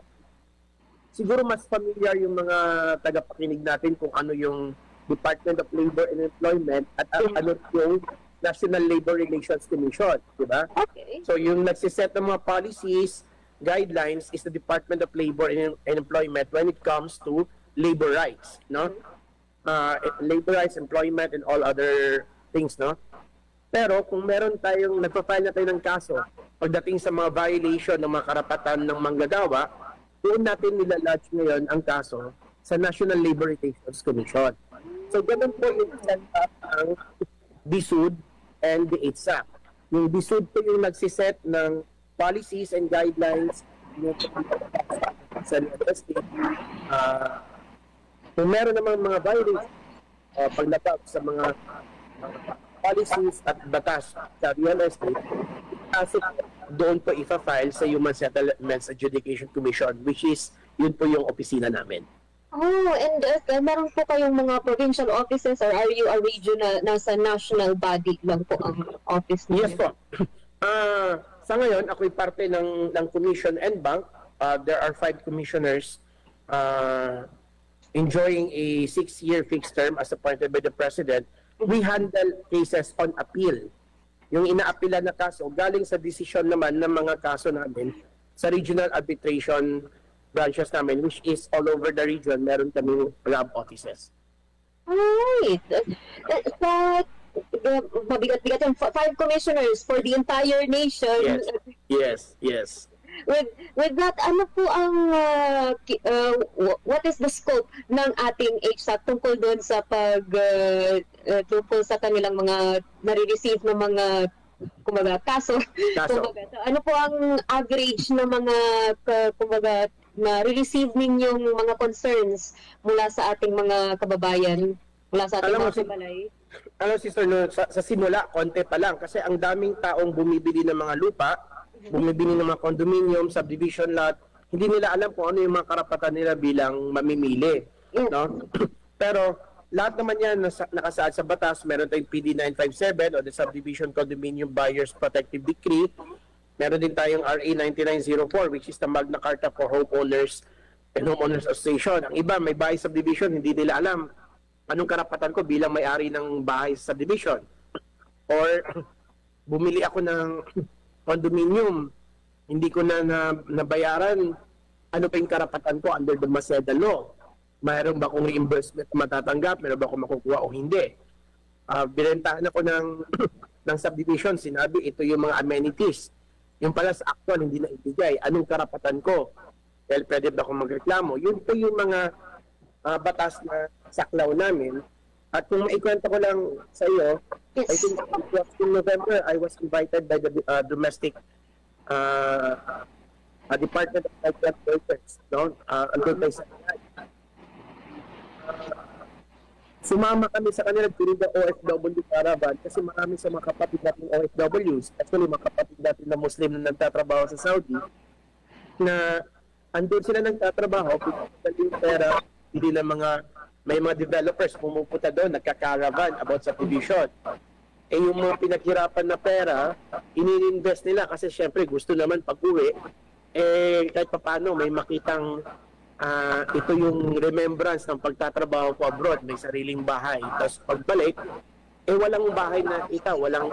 siguro mas familiar yung mga tagapakinig natin kung ano yung Department of Labor and Employment at ano yung National Labor Relations Commission, di ba? Okay. So yung nagsiset ng mga policies, guidelines is the Department of Labor and Employment when it comes to labor rights, no? Labor rights, employment, and all other things, no? Pero kung meron tayong, nagpa-file na tayo ng kaso pagdating sa mga violation ng mga karapatan ng manggagawa, doon natin nilalodge ngayon ang kaso sa National Labor Relations Commission. So ganun po yung set up ang DSUD and the HSAC. Yung DSUD po yung nagsiset ng policies and guidelines sa state. Kung meron namang mga violations, paglabag sa mga policies at batas sa real estate, kaso doon po ifa-file sa Human Settlements Adjudication Commission, which is, yun po yung opisina namin. Oh, and meron po kayong mga provincial offices or are you a regional, nasa national body lang po ang office niyo? Yes po. Sa ngayon, ako'y parte ng Commission and Bank. There are 5 commissioners enjoying a 6-year fixed term as appointed by the President. We handle cases on appeal. Yung inaapila na kaso, galing sa desisyon naman ng mga kaso namin sa regional arbitration branches namin, which is all over the region. Meron kami RAB offices. Alright. Mabigat-bigat yung 5 commissioners for the entire nation. Yes. With that, ano po ang what is the scope ng ating HSAC tungkol doon sa tungkol sa kanilang mga nare-receive ng mga kumbaga kaso. Kumbaga, so, ano po ang average ng mga kumbaga na re-receive ninyong mga concerns mula sa ating mga kababayan, mula sa ating mga kabalay? Alam sister, no, sa simula, konti pa lang kasi ang daming taong bumibili ng mga lupa, bumibili ng mga condominium, subdivision lot, hindi nila alam kung ano yung mga karapatan nila bilang mamimili. No? Pero lahat naman yan nakasaad sa batas. Meron tayong PD 957 o the Subdivision Condominium Buyers Protective Decree. Meron din tayong RA 9904 which is the Magna Carta for Homeowners and Homeowners Association. Ang iba may bahay subdivision, hindi nila alam anong karapatan ko bilang may-ari ng bahay subdivision. Or bumili ako ng condominium, hindi ko na nabayaran, ano pa yung karapatan ko under the Maceda law? Mayroon ba akong reimbursement na matatanggap? Mayroon ba akong makukuha o hindi? Binentahan ako ng subdivision, sinabi ito yung mga amenities. Yung pala sa actual, hindi na ibigay. Anong karapatan ko? Dahil pwede ba akong magreklamo? Yun po yung mga batas na saklaw namin. At kung maikwento ko lang sa iyo, I think in November, I was invited by the domestic Department of Health Workers. No? Andun tayo sa sumama kami sa kanila during the OFW caravan kasi marami sa mga kapatid natin OFWs, actually mga kapatid natin na Muslim na nagtatrabaho sa Saudi, na andun sila nagtatrabaho, pinagdali yung pera, hindi na may mga developers pumupunta doon, nagka-caravan about subdivision. Eh yung mga pinaghirapan na pera, ini-invest nila kasi syempre gusto naman pag-uwi, kahit paano may makitang ito yung remembrance ng pagtatrabaho ko abroad, may sariling bahay. Tapos pagbalik, walang bahay na kita, walang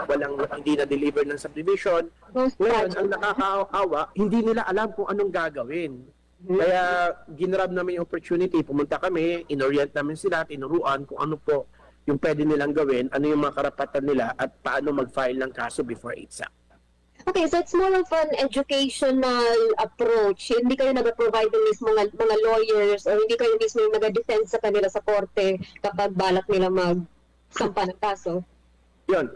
hindi na deliver ng subdivision. Ngayon, ang nakakaawa, hindi nila alam kung anong gagawin. Kaya ginrab namin yung opportunity, pumunta kami, inorient namin sila, tinuruan kung ano po yung pwede nilang gawin, ano yung mga karapatan nila at paano mag-file ng kaso before HSAC. Okay, so it's more of an educational approach. Hindi kayo nag-provide ng mismo mga lawyers or hindi kayo mismo yung nag-defend sa kanila sa korte kapag balak nila magsampa ng kaso? Yun.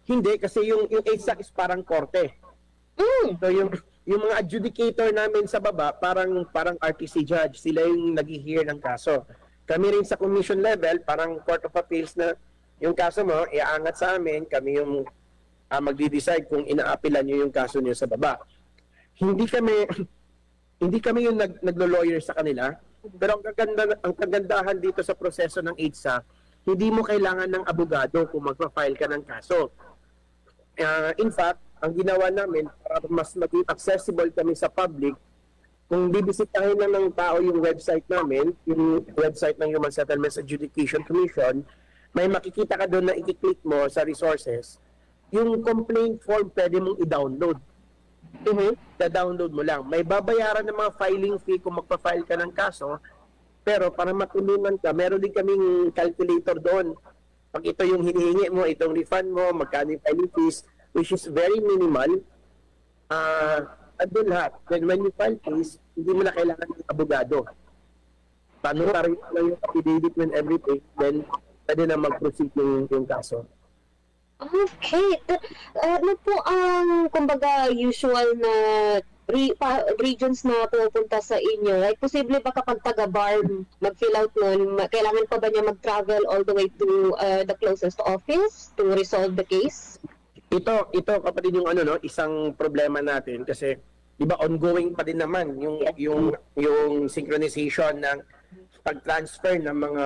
Hindi, kasi yung HSAC is parang korte. So yung mga adjudicator namin sa baba, parang RTC judge, sila yung nag-hear ng kaso. Kami rin sa commission level, parang court of appeals na yung kaso mo, iaangat sa amin, kami yung magdi-decide kung inaapilan nyo yung kaso nyo sa baba. Hindi kami yung naglo-lawyer sa kanila, pero ang kagandahan dito sa proseso ng HSAC, hindi mo kailangan ng abogado kung magpa-file ka ng kaso. In fact, ang ginawa namin para mas maging accessible kami sa public, kung bibisitahin lang ng tao yung website namin, yung website ng Human Settlements Adjudication Commission, may makikita ka doon na i-click mo sa resources, yung complaint form pwede mong i-download. Da-download mo lang. May babayaran ng mga filing fee kung magpa-file ka ng kaso, pero para matulungan ka, meron din kaming calculator doon. Pag ito yung hinihingi mo, itong refund mo, magkano yung filing fees, which is very minimal, andun lahat. Then when you file case, hindi mo na kailangan ng abogado. Paano lang yung affidavit and everything, then pwede na mag-proceed yung kaso. Okay. Ano po ang, kumbaga, usual na regions na pupunta sa inyo? Like, posible ba kapag taga-BARM mag-fill out nun, kailangan pa ba niya mag-travel all the way to the closest office to resolve the case? Ito kapatid yung isang problema natin kasi 'di ba ongoing pa din naman yung synchronization ng pag-transfer ng mga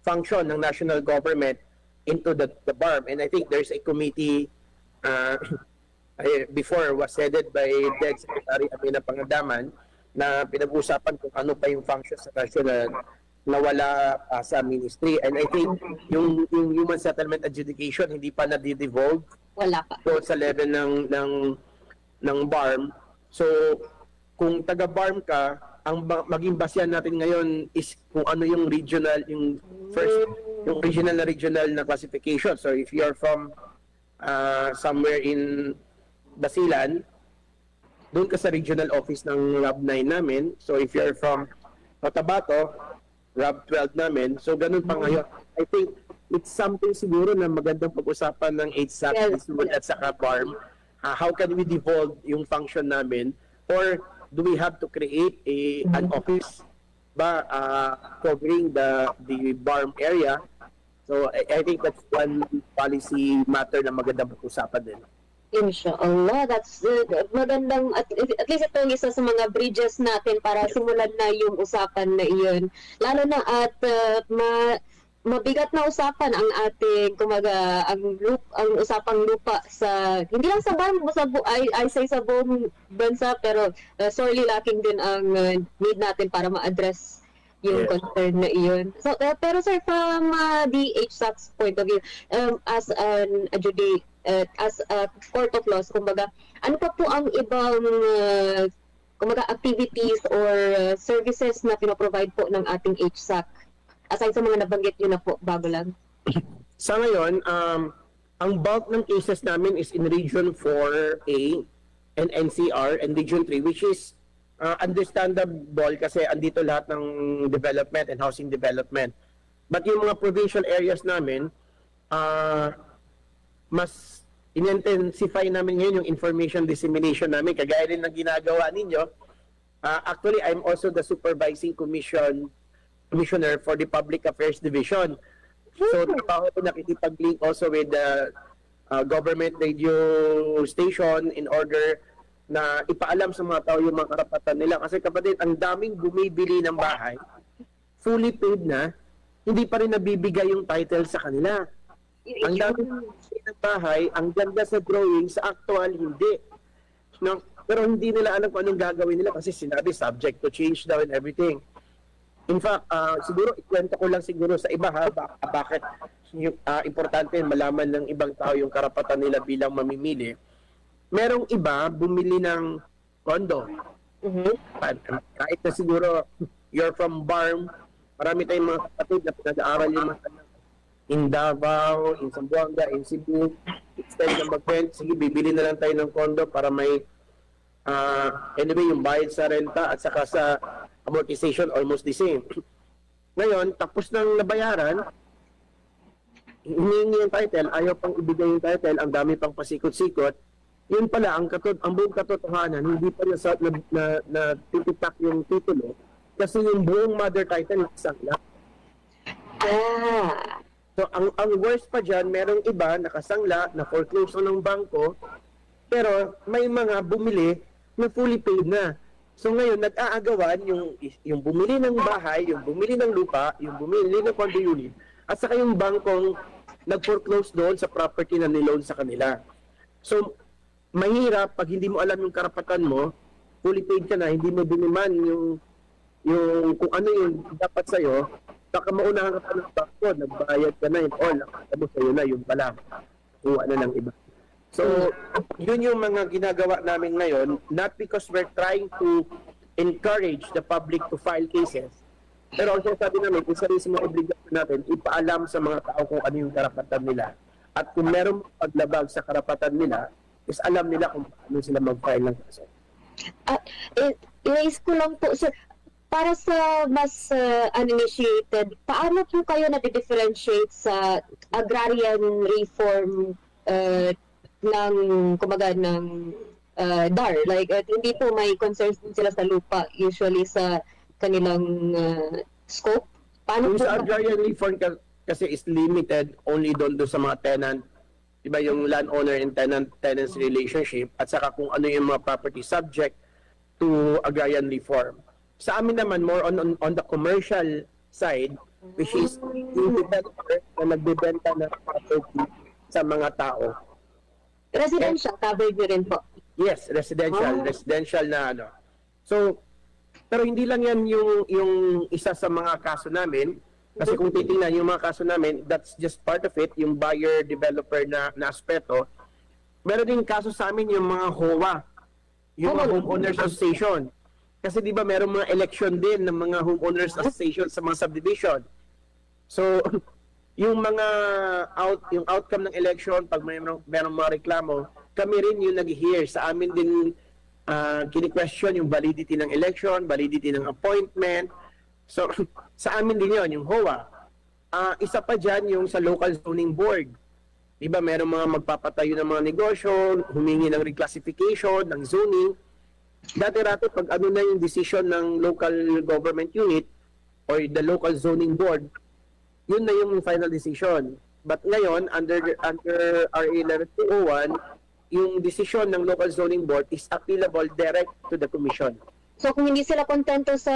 function ng national government into the BARM, and I think there's a committee before was headed by DED Secretary Amina Pangadaman na pinag-usapan kung ano pa yung functions sa national na wala sa ministry, and I think yung human settlement adjudication hindi pa na-devolve Wala pa. so, sa level ng BARM. So, kung taga-BARM ka, ang maging basyan natin ngayon is kung ano yung regional, yung regional na classification. So, if you're from somewhere in Basilan, doon ka sa regional office ng RAB 9 namin. So, if you're from Cotabato, RAB 12 namin. So, ganun pa ngayon. I think it's something siguro na magandang pag-usapan ng HSAC at saka BARM. How can we devolve yung function namin? Or do we have to create an office ba covering the BARM area? So I think that's one policy matter na magandang pag-usapan din. Inshallah, that's magandang, at least ito yung isa sa mga bridges natin para simulan na yung usapan na iyon. Lalo na at mabigat na usapan ang ating, kumaga, ang usapang lupa sa, hindi lang sa BARM, I say sa buong bansa, pero sorely lacking din ang need natin para ma-address yung concern na iyon. So, pero sir, from the HSAC's point of view, as an as a court of laws, kumbaga, ano pa po ang ibang kumbaga activities or services na pinoprovide po ng ating HSAC? Aside sa mga nabanggit yun na po, bago lang. Sa ngayon, ang bulk ng cases namin is in Region 4A and NCR and Region 3, which is understandable kasi andito lahat ng development and housing development. But yung mga provincial areas namin, mas in-intensify namin ngayon yung information dissemination namin, kagaya rin ng ginagawa ninyo. Actually, I'm also the supervising commissioner for the Public Affairs Division. So, trabaho ko nakikipag-link also with the government radio station in order na ipaalam sa mga tao yung mga karapatan nila. Kasi kapatid, ang daming bumibili ng bahay, fully paid na, hindi pa rin nabibigay yung title sa kanila. Ang daming bumibili ng bahay, ang ganda sa drawing, sa actual, hindi. No? Pero hindi nila alam kung anong gagawin nila kasi sinabi subject to change daw and everything. In fact, siguro ikwento ko lang siguro sa iba bakit importante malaman ng ibang tao yung karapatan nila bilang mamimili. Merong iba bumili ng condo. Kahit na siguro you're from BARM, marami tayong mga kapatid na pinag-aaral yung mga in Davao, in Zamboanga, in Cebu. Instead na mag-rent, sige, bibili na lang tayo ng condo para may anyway, yung bayad sa renta at saka sa amortization almost the same. Ngayon, tapos nang nabayaran, hiningi yung title, ayaw pang ibigay yung title, ang dami pang pasikot-sikot. Yun pala, ang buong katotohanan, hindi pa na tititak yung titulo kasi yung buong mother title nakasangla. So, ang worst pa dyan, merong iba nakasangla, na foreclose ng bangko, pero may mga bumili na fully paid na. So ngayon, nag-aagawan yung bumili ng bahay, yung bumili ng lupa, yung bumili ng condo unit, at saka yung bangkong nag-foreclose doon sa property na niloan sa kanila. So, mahirap pag hindi mo alam yung karapatan mo, fully paid ka na, hindi mo diniman yung kung ano yung dapat sa'yo, baka maunahan ka pa ng bangko, nagbayad ka na, yun, nakita mo sa'yo na, yung pala, kuha na ng iba. So, yun yung mga ginagawa namin ngayon, not because we're trying to encourage the public to file cases, pero ang sabi namin, isa rin sa mga obligasyon natin, ipaalam sa mga tao kung ano yung karapatan nila. At kung meron paglabag sa karapatan nila, is alam nila kung paano sila mag-file ng kaso. Erase ko lang po, sir. Para sa mas uninitiated, paano po kayo na-differentiate sa agrarian reform ng, kumbaga, ng DAR? Like, hindi po may concerns din sila sa lupa, usually sa kanilang scope? Paano Yung po? sa agrarian reform kasi is limited only doon sa mga tenant, diba yung landowner and tenants relationship, at saka kung ano yung mga property subject to agrarian reform. Sa amin naman, more on the commercial side, which is yung developer na nagbebenta ng property sa mga tao. Residential, covered nyo rin po. Yes, residential na ano. So, pero hindi lang yan yung isa sa mga kaso namin. Kasi kung titingnan yung mga kaso namin, that's just part of it, yung buyer-developer na aspeto. Meron din kaso sa amin yung mga HOA, yung mga homeowners association. Kasi di ba merong mga election din ng mga homeowners association sa mga subdivision. So, yung mga yung outcome ng election, pag merong mga reklamo, kami rin yung nag-hear. Sa amin din kini-question yung validity ng election, validity ng appointment. So, sa amin din yun, yung HOA. Isa pa dyan yung sa local zoning board. Diba, merong mga magpapatayo ng mga negosyo, humingi ng reclassification, ng zoning. Dati-rati, pag ano na yung decision ng local government unit or the local zoning board, yun na yung final decision. But ngayon, under RA 11201, yung decision ng local zoning board is appealable direct to the commission. So kung hindi sila kontento sa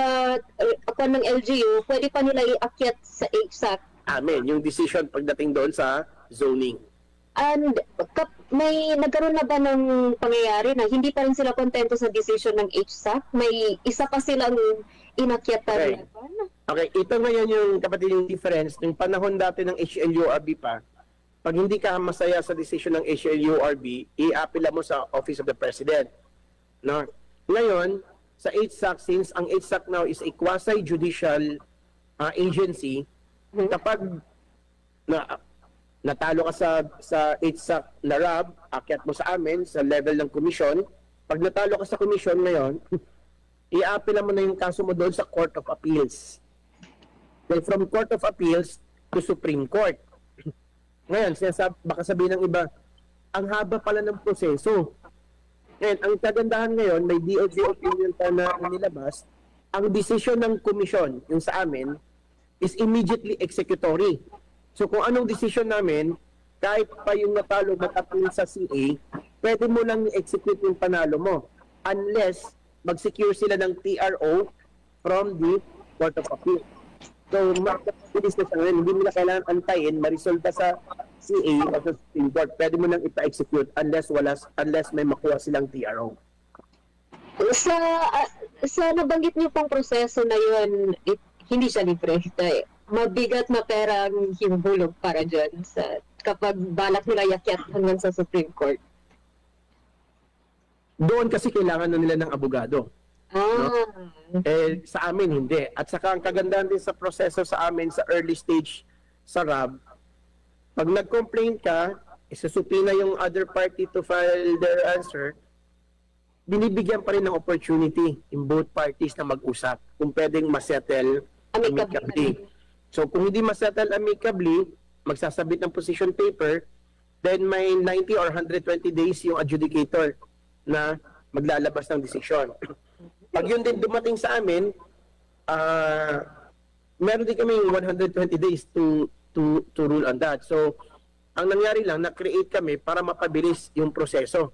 akuan ng LGU, pwede pa nila iakyat sa HSAC. Amen, yung decision pagdating doon sa zoning. And may nagkaroon na ba ng pangyayari na hindi pa rin sila kontento sa decision ng HSAC? May isa pa silang inakyatan. Okay, ito ngayon yung kapatid yung difference. Yung panahon dati ng HLURB pa, pag hindi ka masaya sa decision ng HLURB, i-apela mo sa Office of the President. No? Ngayon, sa HSAC, since ang HSAC now is a quasi-judicial agency, kapag natalo ka sa HSAC na RAB, akyat mo sa amin sa level ng komisyon. Pag natalo ka sa komisyon ngayon, i-apela mo na yung kaso mo doon sa Court of Appeals. Then from Court of Appeals to Supreme Court. Ngayon, baka sabihin ng iba, ang haba pala ng proseso. Ngayon, ang kagandahan ngayon, may DOJ opinion pa na nilabas, ang desisyon ng komisyon, yung sa amin, is immediately executory. So kung anong desisyon namin, kahit pa yung natalo matapil sa CA, pwede mo lang i-execute yung panalo mo unless mag-secure sila ng TRO from the Court of Appeal. So, mabilis na siya ngayon, hindi mo na kailangan antayin, marisolta sa CA o sa Supreme Court. Pwede mo nang ipa-execute unless may makuha silang TRO. Sa nabanggit niyo pong proseso na yun, hindi siya libre. Mabigat na perang hinuhulog para dyan kapag balak nila yakyat hanggang sa Supreme Court. Doon kasi kailangan na nila ng abogado. Sa amin, hindi. At saka ang kagandahan din sa proseso sa amin sa early stage sa RAB, pag nag-complain ka, isusupina yung other party to file their answer, binibigyan pa rin ng opportunity in both parties na mag-usap kung pwedeng masettle amicably. So kung hindi masettle amicably, magsasabit ng position paper, then may 90 or 120 days yung adjudicator na maglalabas ng decision. Pag yun din dumating sa amin, meron din kami 120 days to rule on that. So, ang nangyari lang, na-create kami para mapabilis yung proseso.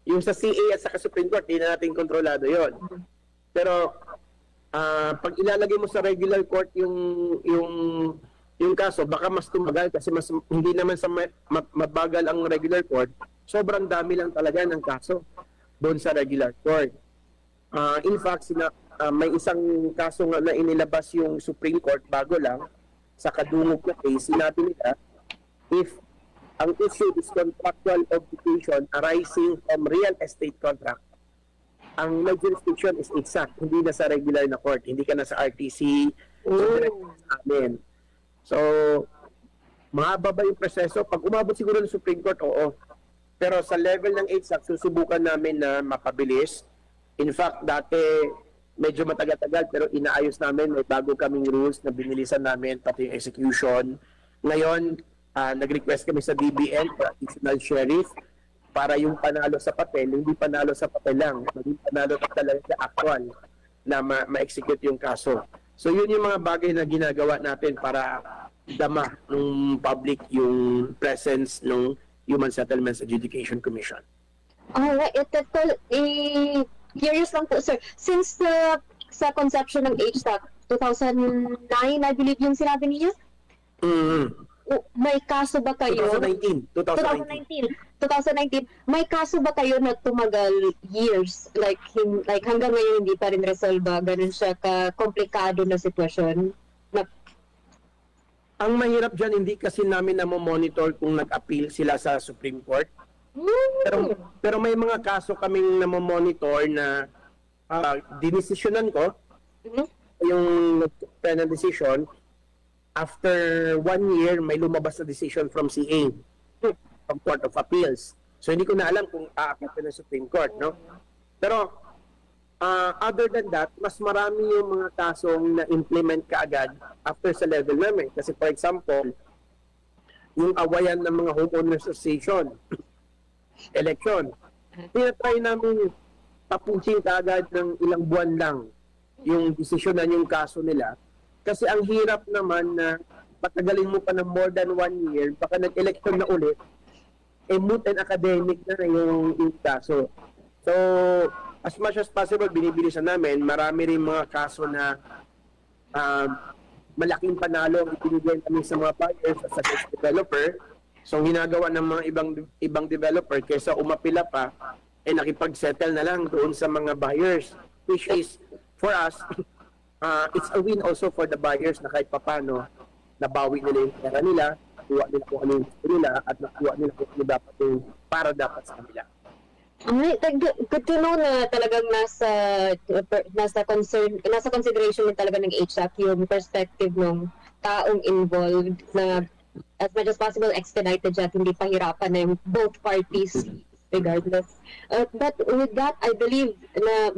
Yung sa CA at sa Supreme Court, hindi na natin kontrolado yon. Pero, pag ilalagay mo sa regular court yung kaso, baka mas tumagal kasi hindi naman sa mabagal ang regular court, sobrang dami lang talaga ng kaso doon sa regular court. In fact, may isang kaso nga na inilabas yung Supreme Court bago lang sa kadungog na case, sinabi nila, if ang issue is contractual obligation arising from real estate contract, ang may jurisdiction is exact, hindi na sa regular na court, hindi ka na sa RTC, sa amin. So, mahaba ba yung proseso? Pag umabot siguro ng Supreme Court, oo. Pero sa level ng HSAC, susubukan namin na mapabilis. In fact, dati medyo matagal-tagal pero inaayos namin. May bago kaming rules na binilisan namin, pati yung execution. Ngayon, nag-request kami sa DBN for additional sheriff para yung panalo sa papel, hindi panalo sa papel lang, maging panalo na talaga sa actual na ma-execute yung kaso. So yun yung mga bagay na ginagawa natin para dama ng public yung presence ng Human Settlements Adjudication Commission. Alright, curious lang po, sir. Since sa conception ng HSAC, 2009, I believe yung sinabi niya? May kaso ba kayo? 2019, may kaso ba kayo na tumagal years? Like hanggang ngayon hindi pa rin resolve, ganun siya ka-komplikado na sitwasyon? Ang mahirap dyan, hindi kasi namin monitor kung nag-appeal sila sa Supreme Court. Pero may mga kaso kaming monitor na dinesisyonan ko, yung penal decision, after 1 year, may lumabas na decision from CA, from Court of Appeals. So hindi ko na alam kung aakit na ng Supreme Court, no? Pero other than that, mas marami yung mga kasong na-implement kaagad after sa level namin. Kasi for example, yung awayan ng mga homeowners association, election, tinatry namin tapusin kaagad ng ilang buwan lang yung desisyonan yung kaso nila. Kasi ang hirap naman na patagalin mo pa ng more than 1 year, baka nag-election na ulit, moot and academic na yung kaso. So, as much as possible, binibilisan namin, marami rin mga kaso na malaking panalo ang ibinigay namin sa mga buyers at sa developer. So, ginagawa ng mga ibang developer kaysa umapila pa, nakipag-settle na lang doon sa mga buyers. Which is, for us, it's a win also for the buyers na kahit papano, nabawi nila yung pera nila, nakuha nila kung ano yung gusto nila, at nakuha nila kung ano dapat yung para dapat sa kanila. Good to know na talagang nasa consideration din talaga ng HSAC yung perspective ng taong involved na as much as possible expedited siya at hindi pahirapan na yung both parties regardless. But with that, I believe na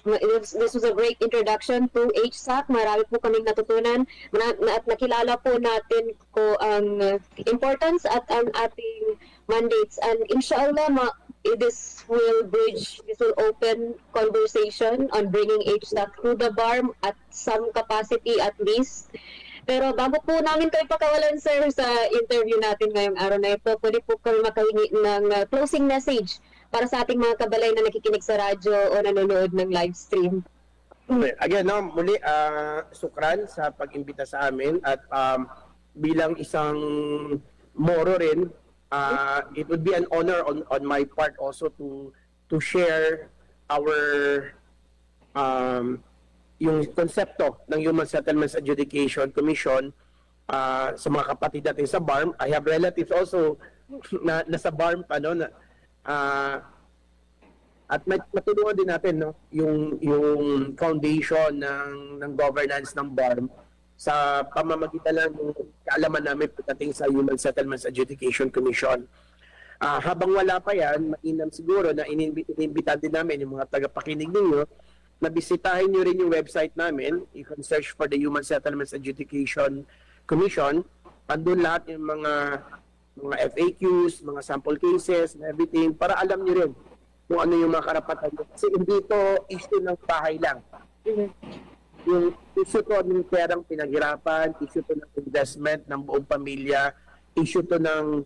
this was a great introduction to HSAC. Marami po kaming natutunan at nakilala po natin ko ang importance at ang ating mandates. And inshallah, this will open conversation on bringing HSAC to the bar at some capacity at least. Pero bago po namin kayo pakawalan, sir, sa interview natin ngayong araw na ito, pwede po kami makahingi ng closing message para sa ating mga kabalay na nakikinig sa radyo o nanonood ng live stream. Again, muli, sukran sa pag-imbita sa amin at bilang isang Moro rin, it would be an honor on my part also to share our yung konsepto ng Human Settlements Adjudication Commission sa mga kapatid natin sa BARM. I have relatives also na nasa BARM pa, no, at matulungan din natin, no, yung foundation ng governance ng BARM sa pamamagitan ng kaalaman namin pagdating sa Human Settlements Adjudication Commission. Habang wala pa yan, mainam siguro na inimbita din namin yung mga tagapakinig ninyo na bisitahin nyo rin yung website namin. You can search for the Human Settlements Adjudication Commission. Andun lahat yung mga FAQs, mga sample cases, and everything, para alam nyo rin kung ano yung mga karapatan nyo. Kasi hindi ito issue ng bahay lang. Yung issue to ng perang pinaghirapan, issue to ng investment ng buong pamilya, issue to ng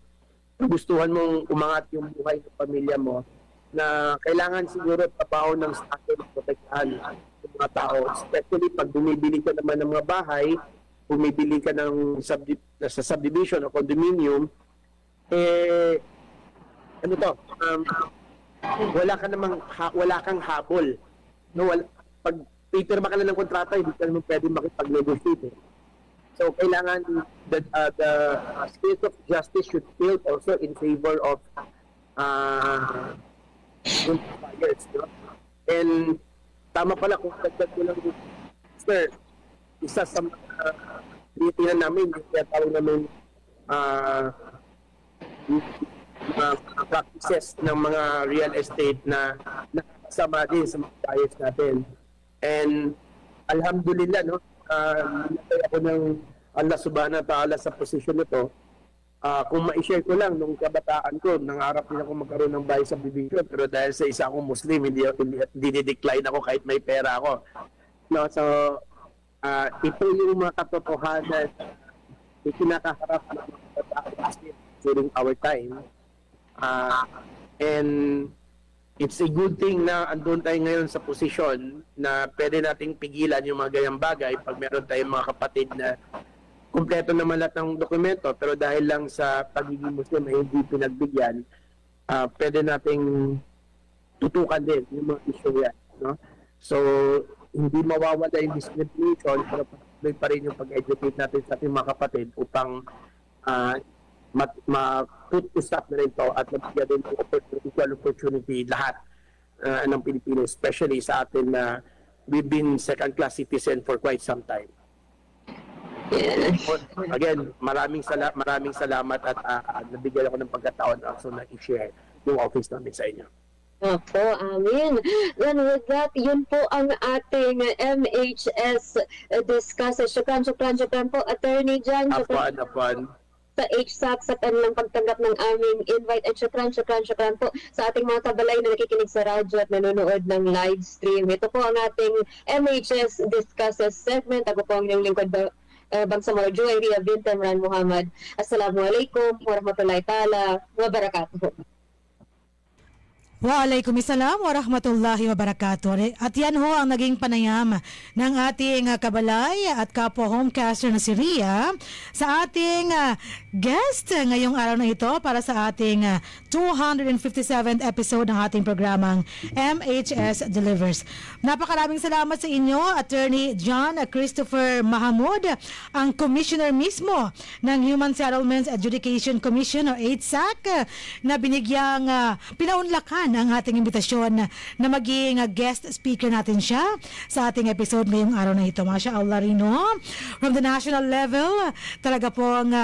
gustuhan mong umangat yung buhay ng pamilya mo, na kailangan siguro trabaho ng Estado na protektahan ng mga tao. Especially pag bumibili ka naman ng mga bahay, bumibili ka ng sa subdivision o condominium, wala kang habol No, pag pipirma ka lang ng kontrata, hindi ka naman pwede makipag-negotiate. So, kailangan the spirit of justice should tilt also in favor of yung buyers. No? And tama pala kung dagdag ko lang, sir, isa sa mga tinitingnan namin, yung tinatawag namin mga practices ng mga real estate na nakasama din sa mga buyers natin. And alhamdulillah, no, nilagay ako ng Allah subhanahu wa ta'ala sa posisyon nito. Kung ma-share ko lang, nung kabataan ko, nangarap din ako magkaroon ng bahay sa subdivision, pero dahil sa isa akong Muslim, hindi decline ako kahit may pera ako. No, so, ito yung mga katotohanan na kinakaharap ng mga kabataan during our time. And it's a good thing na andun tayo ngayon sa posisyon na pwede nating pigilan yung mga ganyang bagay pag meron tayong mga kapatid na kumpleto naman lahat ng dokumento, pero dahil lang sa pagiging Muslim ay hindi pinagbigyan, pwede nating tutukan din yung mga issue yan. No? So, hindi mawawala yung discrimination, pero patuloy pa rin yung pag-educate natin sa ating mga kapatid upang ma-put to stop na rin ito at mabigyan din ng opportunity lahat ng Pilipino, especially sa atin na we've been second-class citizen for quite some time. Again, maraming salamat at nabigyan ako ng pagkataon also na i-share yung office namin sa inyo. Opo, amin. And with that, yun po ang ating MHS discussion. Shukran po, Attorney Jan. Apuan. Sa HSAC sa kanilang pagtanggap ng aming invite at syukran po sa ating mga kabalay na nakikinig sa radyo at nanonood ng live stream. Ito po ang ating MHS Discusses segment. Ako po ang inyong lingkod Bangsamoro Joy Ria Bintemran Muhammad. Assalamualaikum warahmatullahi ta'ala wabarakatuh. Waalaikumsalam warahmatullahi wabarakatuh. At yan ho ang naging panayam ng ating kabalay at kapwa homecaster na si Ria sa ating guest ngayong araw na ito para sa ating 257th episode ng ating programang MHS Delivers. Napakaraming salamat sa inyo, Attorney John Christopher Mahamud, ang commissioner mismo ng Human Settlements Adjudication Commission o HSAC, na binigyang pinaunlakan ang ating imbitasyon na maging guest speaker natin siya sa ating episode ngayong araw na ito. Masya Allah rin, no? From the national level, talaga pong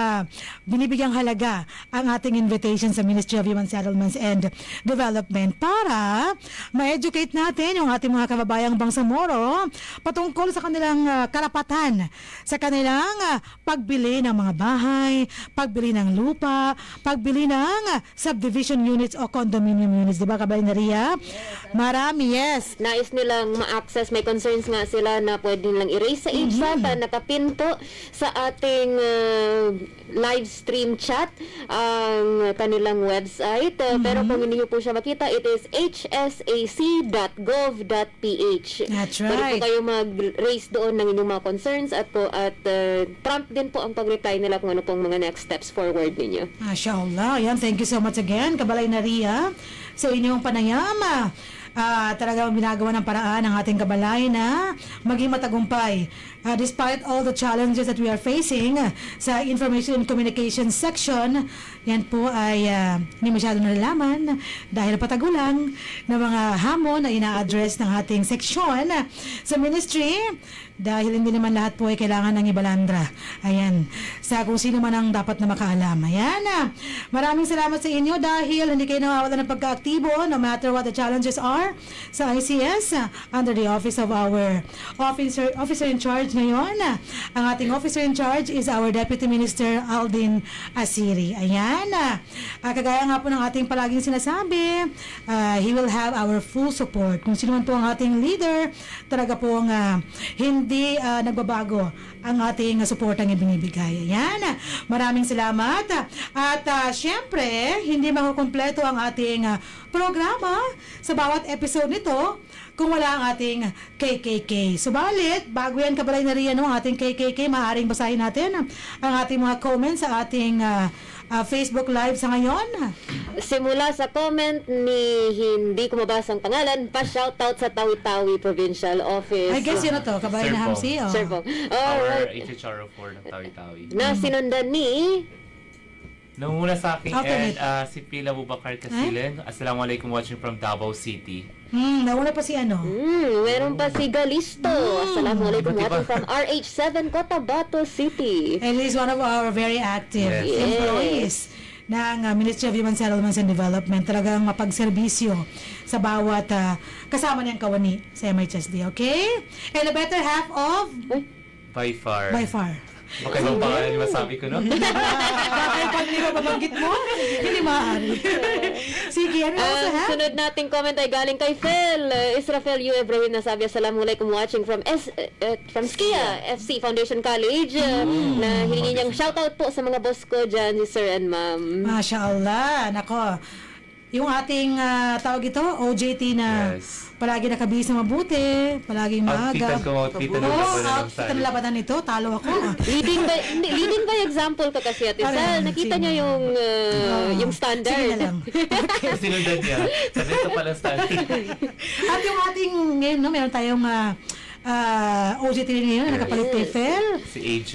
binibigyang halaga ang ating invitation sa Ministry of Human Settlements and Development para ma-educate natin yung ating mga kababayang Bangsamoro patungkol sa kanilang karapatan, sa kanilang pagbili ng mga bahay, pagbili ng lupa, pagbili ng subdivision units o condominium units. Diba, Kabay na Ria? Marami, yes. Nais nilang ma-access, may concerns nga sila na pwede nilang erase sa HSAC, nakapin po sa ating live stream chat ang kanilang website. Pero kung hindi nyo po siya makita, it is hsac.gov.ph. That's Pwede po right. kayo mag-raise doon ng inyong mga concerns at prompt din po ang pag-reply nila kung ano pong mga next steps forward ninyo. Masya Allah. Yan, thank you so much again, Kabalay na Ria, sa inyong panayam. Talagang binagawa ng paraan ng ating kabalay na maging matagumpay. Despite all the challenges that we are facing sa Information and Communication section, yan po ay hindi masyado nalalaman dahil patagulang ng mga hamon na ina-address ng ating seksyon sa ministry, dahil hindi naman lahat po ay kailangan ng ibalandra. Ayan, sa kung sino man ang dapat na makaalam. Ayan, maraming salamat sa inyo dahil hindi kayo nawawala ng pagkaaktibo no matter what the challenges are sa ICS under the office of our officer in charge ngayon. Ang ating officer in charge is our Deputy Minister Aldin Asiri. Ayan, kagaya nga po ng ating palaging sinasabi, he will have our full support. Kung sino man po ang ating leader, talaga pong hindi nagbabago ang ating suportang ibinibigay. Ayan, maraming salamat. At syempre, hindi makukumpleto ang ating programa sa bawat episode nito kung wala ang ating KKK. Subalit, bago yan, Kabalay na Ria, ang ating KKK, maaaring basahin natin ang ating mga comments sa ating Facebook Live sa ngayon. Simula sa comment ni hindi ko mabasa ang pangalan, pa-shoutout sa Tawi-Tawi Provincial Office. I guess yun na to, kabayan na Sir Hamsi. Pong. Oh. Sir Pong. Our Alright. HHRO4 ng Tawi-Tawi. Na sinundan ni Nanguna sa aking Alternate. end, si Pila Bubakar Casilen. Assalamualaikum, watching from Davao City. Nauna pa si ano. meron pa si Galisto. Assalamualaikum, Iba't iba. watching from RH7 Cotabato City. And he's one of our very active Yes. employees ng Ministry of Human Settlements and Development. Talagang mapagserbisyo sa bawat kasama niyang kawani sa MHSD, okay? And the better half of By far. by far. Baka ibang pangalan yung masabi ko, no? Bakit pag hindi mo babanggit mo, hindi maaari. Sige, ano also ha? Sunod nating comment ay galing kay Phil. Israfel U. Ibrahim na sabi, Assalamualaikum, watching from from Skia FC Foundation College. Na hiningi niyang shoutout po sa mga boss ko dyan, si Sir and Ma'am. Masya Allah. Nako, yung ating tawag ito, OJT na Yes. palagi nakabihis na mabuti, palaging maaga. Outfitan ko, outfitan ng Oo, labanan ng outfit ang sali. labanan nito, talo ako. Leading by example ka kasi, Ate Parang, Sal. Nakita sige. niya yung standard. Sige na lang. Sinundan niya. Sabi ito pala sa At yung ating, ngayon, no, meron tayong OJT rin ngayon, na nakapalit kay Fel. Si AJ.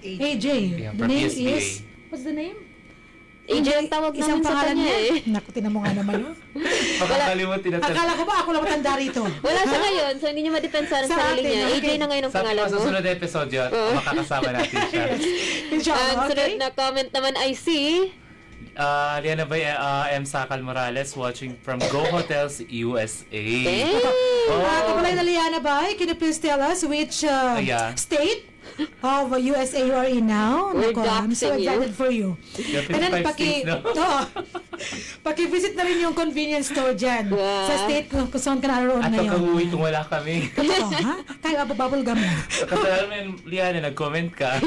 AJ. Yeah, The from name PSBA. is, what's the name? AJ ang tawag Isang namin sa pangalan kanya niya. eh. Naku, tinan mo nga naman. No? Makakalimutin na Akala ko ba ako lang matanda rito? Wala siya ngayon, so hindi niya madepensa ang Sa sarili atin, niya. AJ okay. na ngayon ang Sa pangalan mo. susunod na episodyo, makakasama natin siya. Inshallah, Ang sunod okay? na comment naman ay si... Liana Bay M. Sakal Morales watching from Go Hotels USA. Kabalay na Liana ba? Can you please tell us which Yeah. state of USA you are in now? We're Naku, I'm so doxing you. excited for you. Yeah, And then 55 states, no? Oo. Paki-visit na rin yung convenience store dyan. Wow. Sa state kung saan ka naroon At ngayon. pag-uwi kung wala kami. Oo, ha? Kaya bubble gum na. Kasalanan mo yun, Liana, nag-comment ka.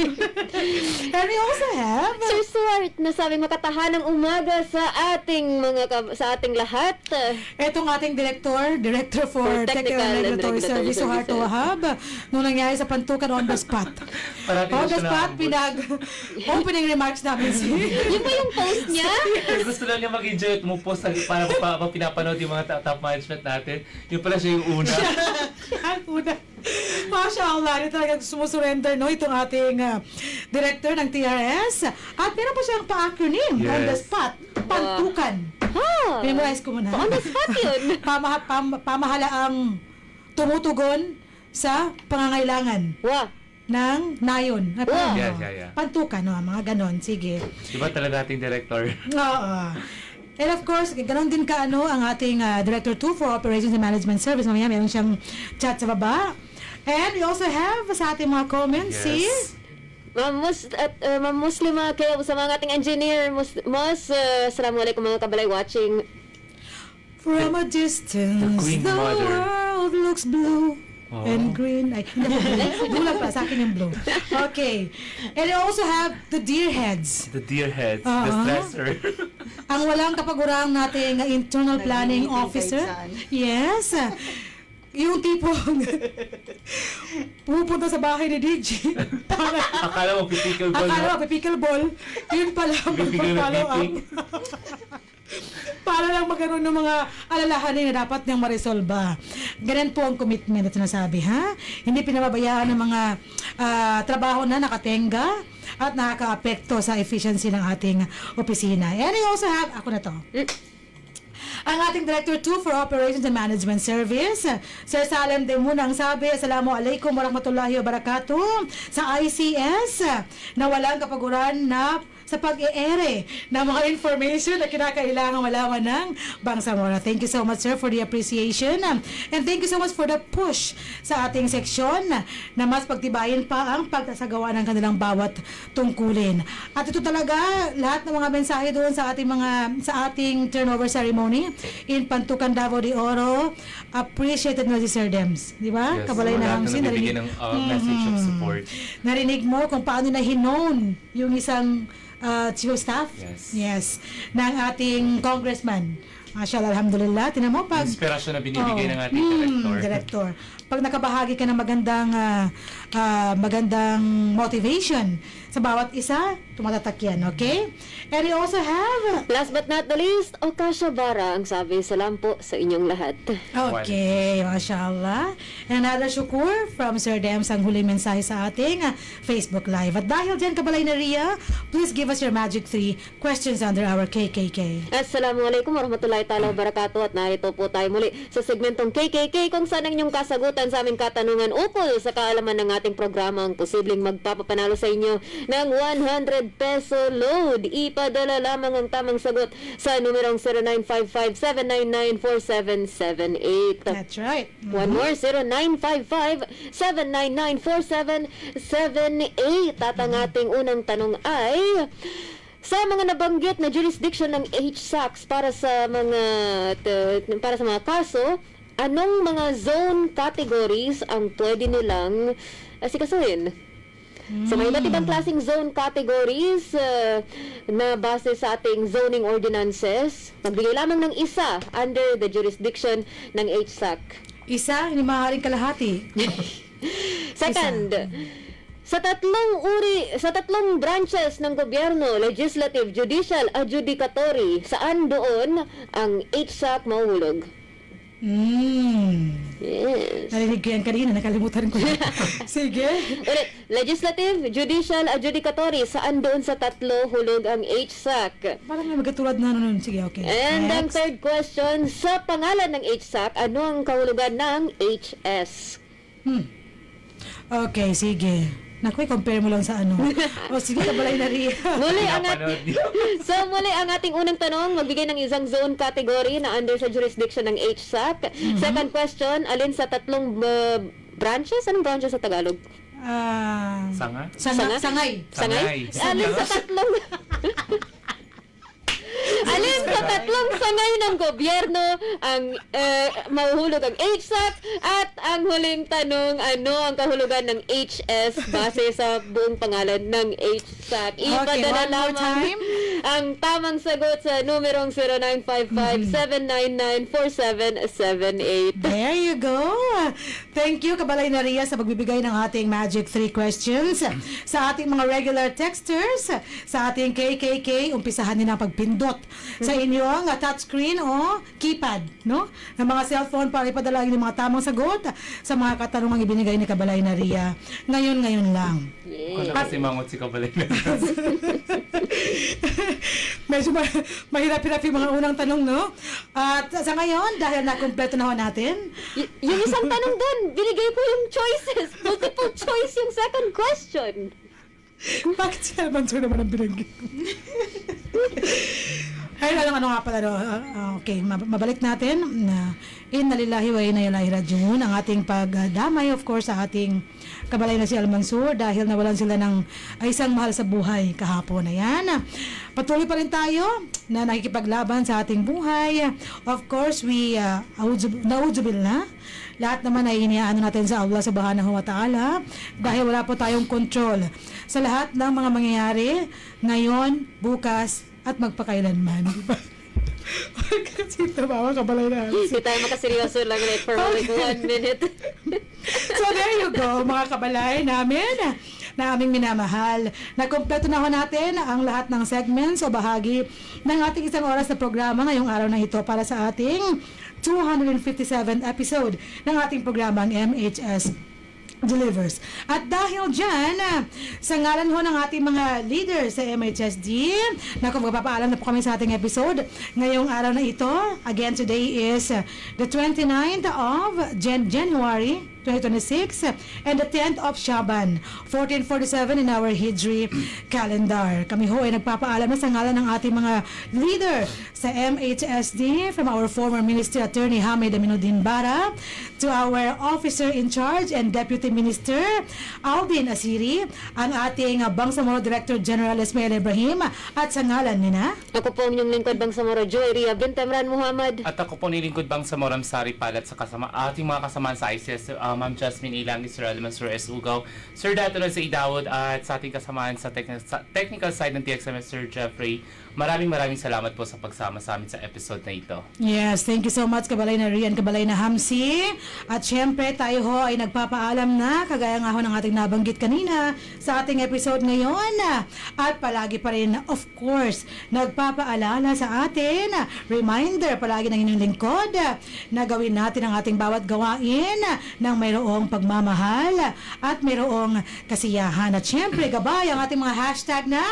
And we also have... Sir Swart, nasabing makatahanang umaga sa ating sa ating lahat. Etong ating director for For Technical and Regulatory Service, Suharto Wahab, nung nangyari sa Pantukan on the spot. Parati On na the siya spot, na-ambush. opening remarks namin si... Yun ba yung post niya? Gusto lang niya mag-enjoy at umupost para pinapanood yung mga top management natin. Yung pala siya yung una. Yan, una. Masya Allah, hindi talaga sumusurrender, no? Itong ating director ng TRS. At meron pa siyang pa-acronym, Yes. on the spot, Pantukan. Ha? Memorize ko muna. On the spot yun. Pamahalaang tumutugon sa pangangailangan Wow. ng nayon. Ay, Wow. Yeah. Pantukan, no? Mga ganon. Sige. Diba talaga ating director? Oo. And of course, ganon din ka ang ating Director 2 for Operations and Management Service. Mamaya meron siyang chat sa baba. And we also have sa ating mga comments si... Ma'am Muslima kayo sa mga ating engineer. Assalamualaikum mga kabalay watching. From a distance, The Queen the Mother. world looks blue and green. Ay, hindi po. Blue lang pa. Sa akin yung blue. Okay. And we also have the deer heads. The deer heads, the stressor. Ang walang kapagurang nating internal planning officer. Yes. Yung tipong pupunta sa bahay ni DJ para Akala mo pipikil ball. akala mo pickleball, yun pala Bibigyan ng follow up. meeting. Para lang magkaroon ng mga alalahanin na dapat niyang maresolba. Ganun po ang commitment at sinasabi, ha? Hindi pinababayaan ng mga trabaho na nakatenga at nakaka-apekto sa efficiency ng ating opisina. And we also have, ako na to. Ang ating Director 2 for Operations and Management Service, Sir Salem de Muna ang sabi, Assalamualaikum warahmatullahi wabarakatuh, sa ICS na walang kapaguran na sa pag-i-ere ng mga information na kinakailangan malaman ng Bangsamoro. Thank you so much, sir, for the appreciation. And thank you so much for the push sa ating seksyon na mas pagtibayin pa ang pagtasagawa ng kanilang bawat tungkulin. At ito talaga, lahat ng mga mensahe doon sa ating turnover ceremony in Pantukan, Davao de Oro, appreciated na si Sir Dems. Di ba? Yes, Kabalay na lahat Hamsin. na nabibigyan ng message of support. Narinig mo kung paano na hinown yung isang chief of staff Yes. ng ating congressman. Mashallah, alhamdulillah. Tinan mo pag Inspirasyon na binibigay ng ating director. Pag nakabahagi ka ng magandang motivation sa bawat isa, tumatatak yan, okay? And we also have, Last but not the least, Okasha Bara ang sabi, salam po sa inyong lahat. okay, mashallah. And another syukur from Sir Dems ang huling mensahe sa ating Facebook Live. At dahil dyan, Kabalay na Ria, please give us your magic 3 questions under our KKK. Assalamualaikum warahmatullahi ta'ala wabarakatuh at narito po tayo muli sa segmentong KKK kung saan ang inyong kasagutan sa aming katanungan ukol sa kaalaman ng ating programang posibleng magpapapanalo sa inyo ng 100 peso load. Ipadala lamang ang tamang sagot sa numerong 0955-799-4778. That's right. One more, 0955-799-4778. At ang ating unang tanong ay, sa mga nabanggit na jurisdiction ng HSACs para sa mga kaso, anong mga zone categories ang pwede nilang asikasuhin? So may iba't ibang klaseng zone categories na base sa ating zoning ordinances. Magbigay lamang ng isa under the jurisdiction ng HSAC. Isa, hindi maaaring kalahati. Second, sa tatlong branches ng gobyerno, legislative, judicial, adjudicatory, saan doon ang HSAC mahuhulog? Yes. Narinig ko yan kanina, nakalimutan ko. Sige. Ulit, legislative, judicial, adjudicatory, saan doon sa tatlo hulog ang HSAC? Parang may magkatulad na nun. Sige, okay. And ang Next. third question, sa pangalan ng HSAC, ano ang kahulugan ng HS? Okay, sige. Naku, compare mo lang sa ano. O sige, Kabalay na Ria. Muli ang Pinapanood niyo. So muli ang ating unang tanong, magbigay ng isang zone category na under sa jurisdiction ng HSAC. Second question, alin sa tatlong branches? Anong branches sa Tagalog? Sanga? Sangay. Sangay? Sangay. Alin sa tatlong alin sa tatlong sangay ng gobyerno ang mahuhulog ang HSAC? At ang huling tanong, ano ang kahulugan ng HS base sa buong pangalan ng HSAC? Ipadala one more lamang time. ang tamang sagot sa numerong 0955-799-4778. There you go. Thank you, Kabalay na Ria, sa pagbibigay ng ating Magic 3 questions. Sa ating mga regular texters, sa ating KKK, umpisahan nila ang pagpindot sa inyong touchscreen o keypad, no? Ng mga cellphone para ipadala yung mga tamang sagot sa mga katanungang ibinigay ni Kabalay na Ria. Ngayon lang. Kung kasi mangot si Kabalay na. Medyo mahirap-hirap yung mga unang tanong, no? At sa ngayon, dahil nakumpleto na ho natin, Yung isang tanong doon, binigay ko yung choices. Multiple choice yung second question. bakit si Almanzor naman ang binanggit ko? Ay, ano nga pala, no? Okay, mabalik natin na inna lillahi wa inna ilaihi rajiun ang ating pagdamay, of course, sa ating Kabalay na si Almanzor dahil nawalan sila ng isang mahal sa buhay kahapon. Ayan. Patuloy pa rin tayo na nakikipaglaban sa ating buhay. Of course, we naujubil na. Lahat naman ay iniaano natin sa Allah subhanahu wa ta'ala dahil wala po tayong control sa lahat ng mga mangyayari ngayon, bukas, at magpakailanman. Kasi tumawa Kabalay na. Hindi tayo makaseryoso lang ulit for like 1 minute. So there you go, mga kabalay namin na aming minamahal. Nakumpleto na ho natin ang lahat ng segments o bahagi ng ating isang oras na programa ngayong araw na ito para sa ating 257th episode ng ating programang MHS Delivers. At dahil dyan, sa ngalan ho ng ating mga leaders sa MHSD, magpapaalam na po kami sa ating episode ngayong araw na ito. Again, today is the 29th of January 2026 and the 10th of Shaban 1447 in our Hijri calendar. Kami ho ay nagpapaalam na sa ngalan ng ating mga leader sa MHSD, from our former Minister Attorney Hamid Aminuddin Bara to our Officer in Charge and Deputy Minister Alvin Asiri, ang ating Bangsamoro Director General Ismail Ibrahim, at sa ngalan nina Ako po ang inyong lingkod Bangsamoro Joy Bintemran Muhammad. At ako po nilingkod bang sa Moram Sari Palat sa ating mga kasamaan sa ICS, Ma'am Jasmine Ilang, Sir Almanzor S. Ugaw, Sir Dato sa Idawod, at sa ating kasamaan sa technical side ng TXMS, Sir Jeffrey Maraming salamat po sa pagsama sa amin sa episode na ito. Yes, thank you so much Kabalay na Rian, Kabalay na Hamsi. At syempre tayo ho ay nagpapaalam na, kagaya nga ho ng ating nabanggit kanina sa ating episode ngayon. At palagi pa rin, of course, nagpapaalala sa atin, reminder palagi ng inyong lingkod na gawin natin ang ating bawat gawain ng mayroong pagmamahal at mayroong kasiyahan. At syempre, gabay ang ating mga hashtag na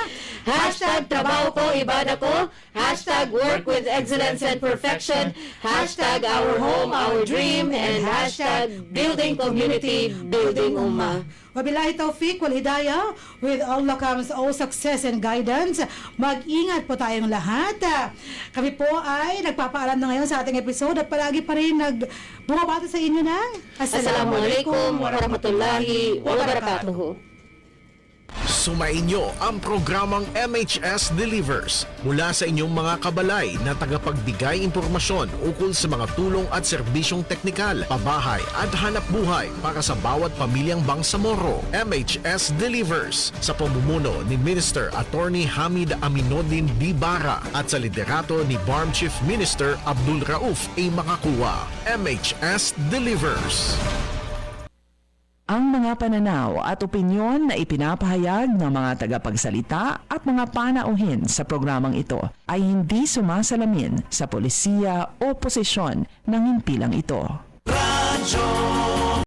Hashtag trabaho ko, ibada ko. Hashtag work with excellence and perfection. Hashtag our home, our dream. And hashtag building community, building ummah. Wabillahi taufiq wal hidayah. With Allah comes all success and guidance. Mag-ingat po tayong lahat. Kami po ay nagpapaalam na ngayon sa ating episode at palagi pa rin bumabati sa inyo ng Assalamualaikum warahmatullahi wabarakatuh. Sumainyo ang programang MHS Delivers mula sa inyong mga kabalay na tagapagbigay impormasyon ukol sa mga tulong at serbisyong teknikal, pabahay at hanap buhay para sa bawat pamilyang Bangsamoro. MHS Delivers sa pamumuno ni Minister Attorney Hamid Aminuddin B. Bara at sa liderato ni BARM Chief Minister Abdul Rauf A. Makakuwa. MHS Delivers. Ang mga pananaw at opinyon na ipinapahayag ng mga tagapagsalita at mga panauhin sa programang ito ay hindi sumasalamin sa polisiya o posisyon ng himpilang ito. Radyo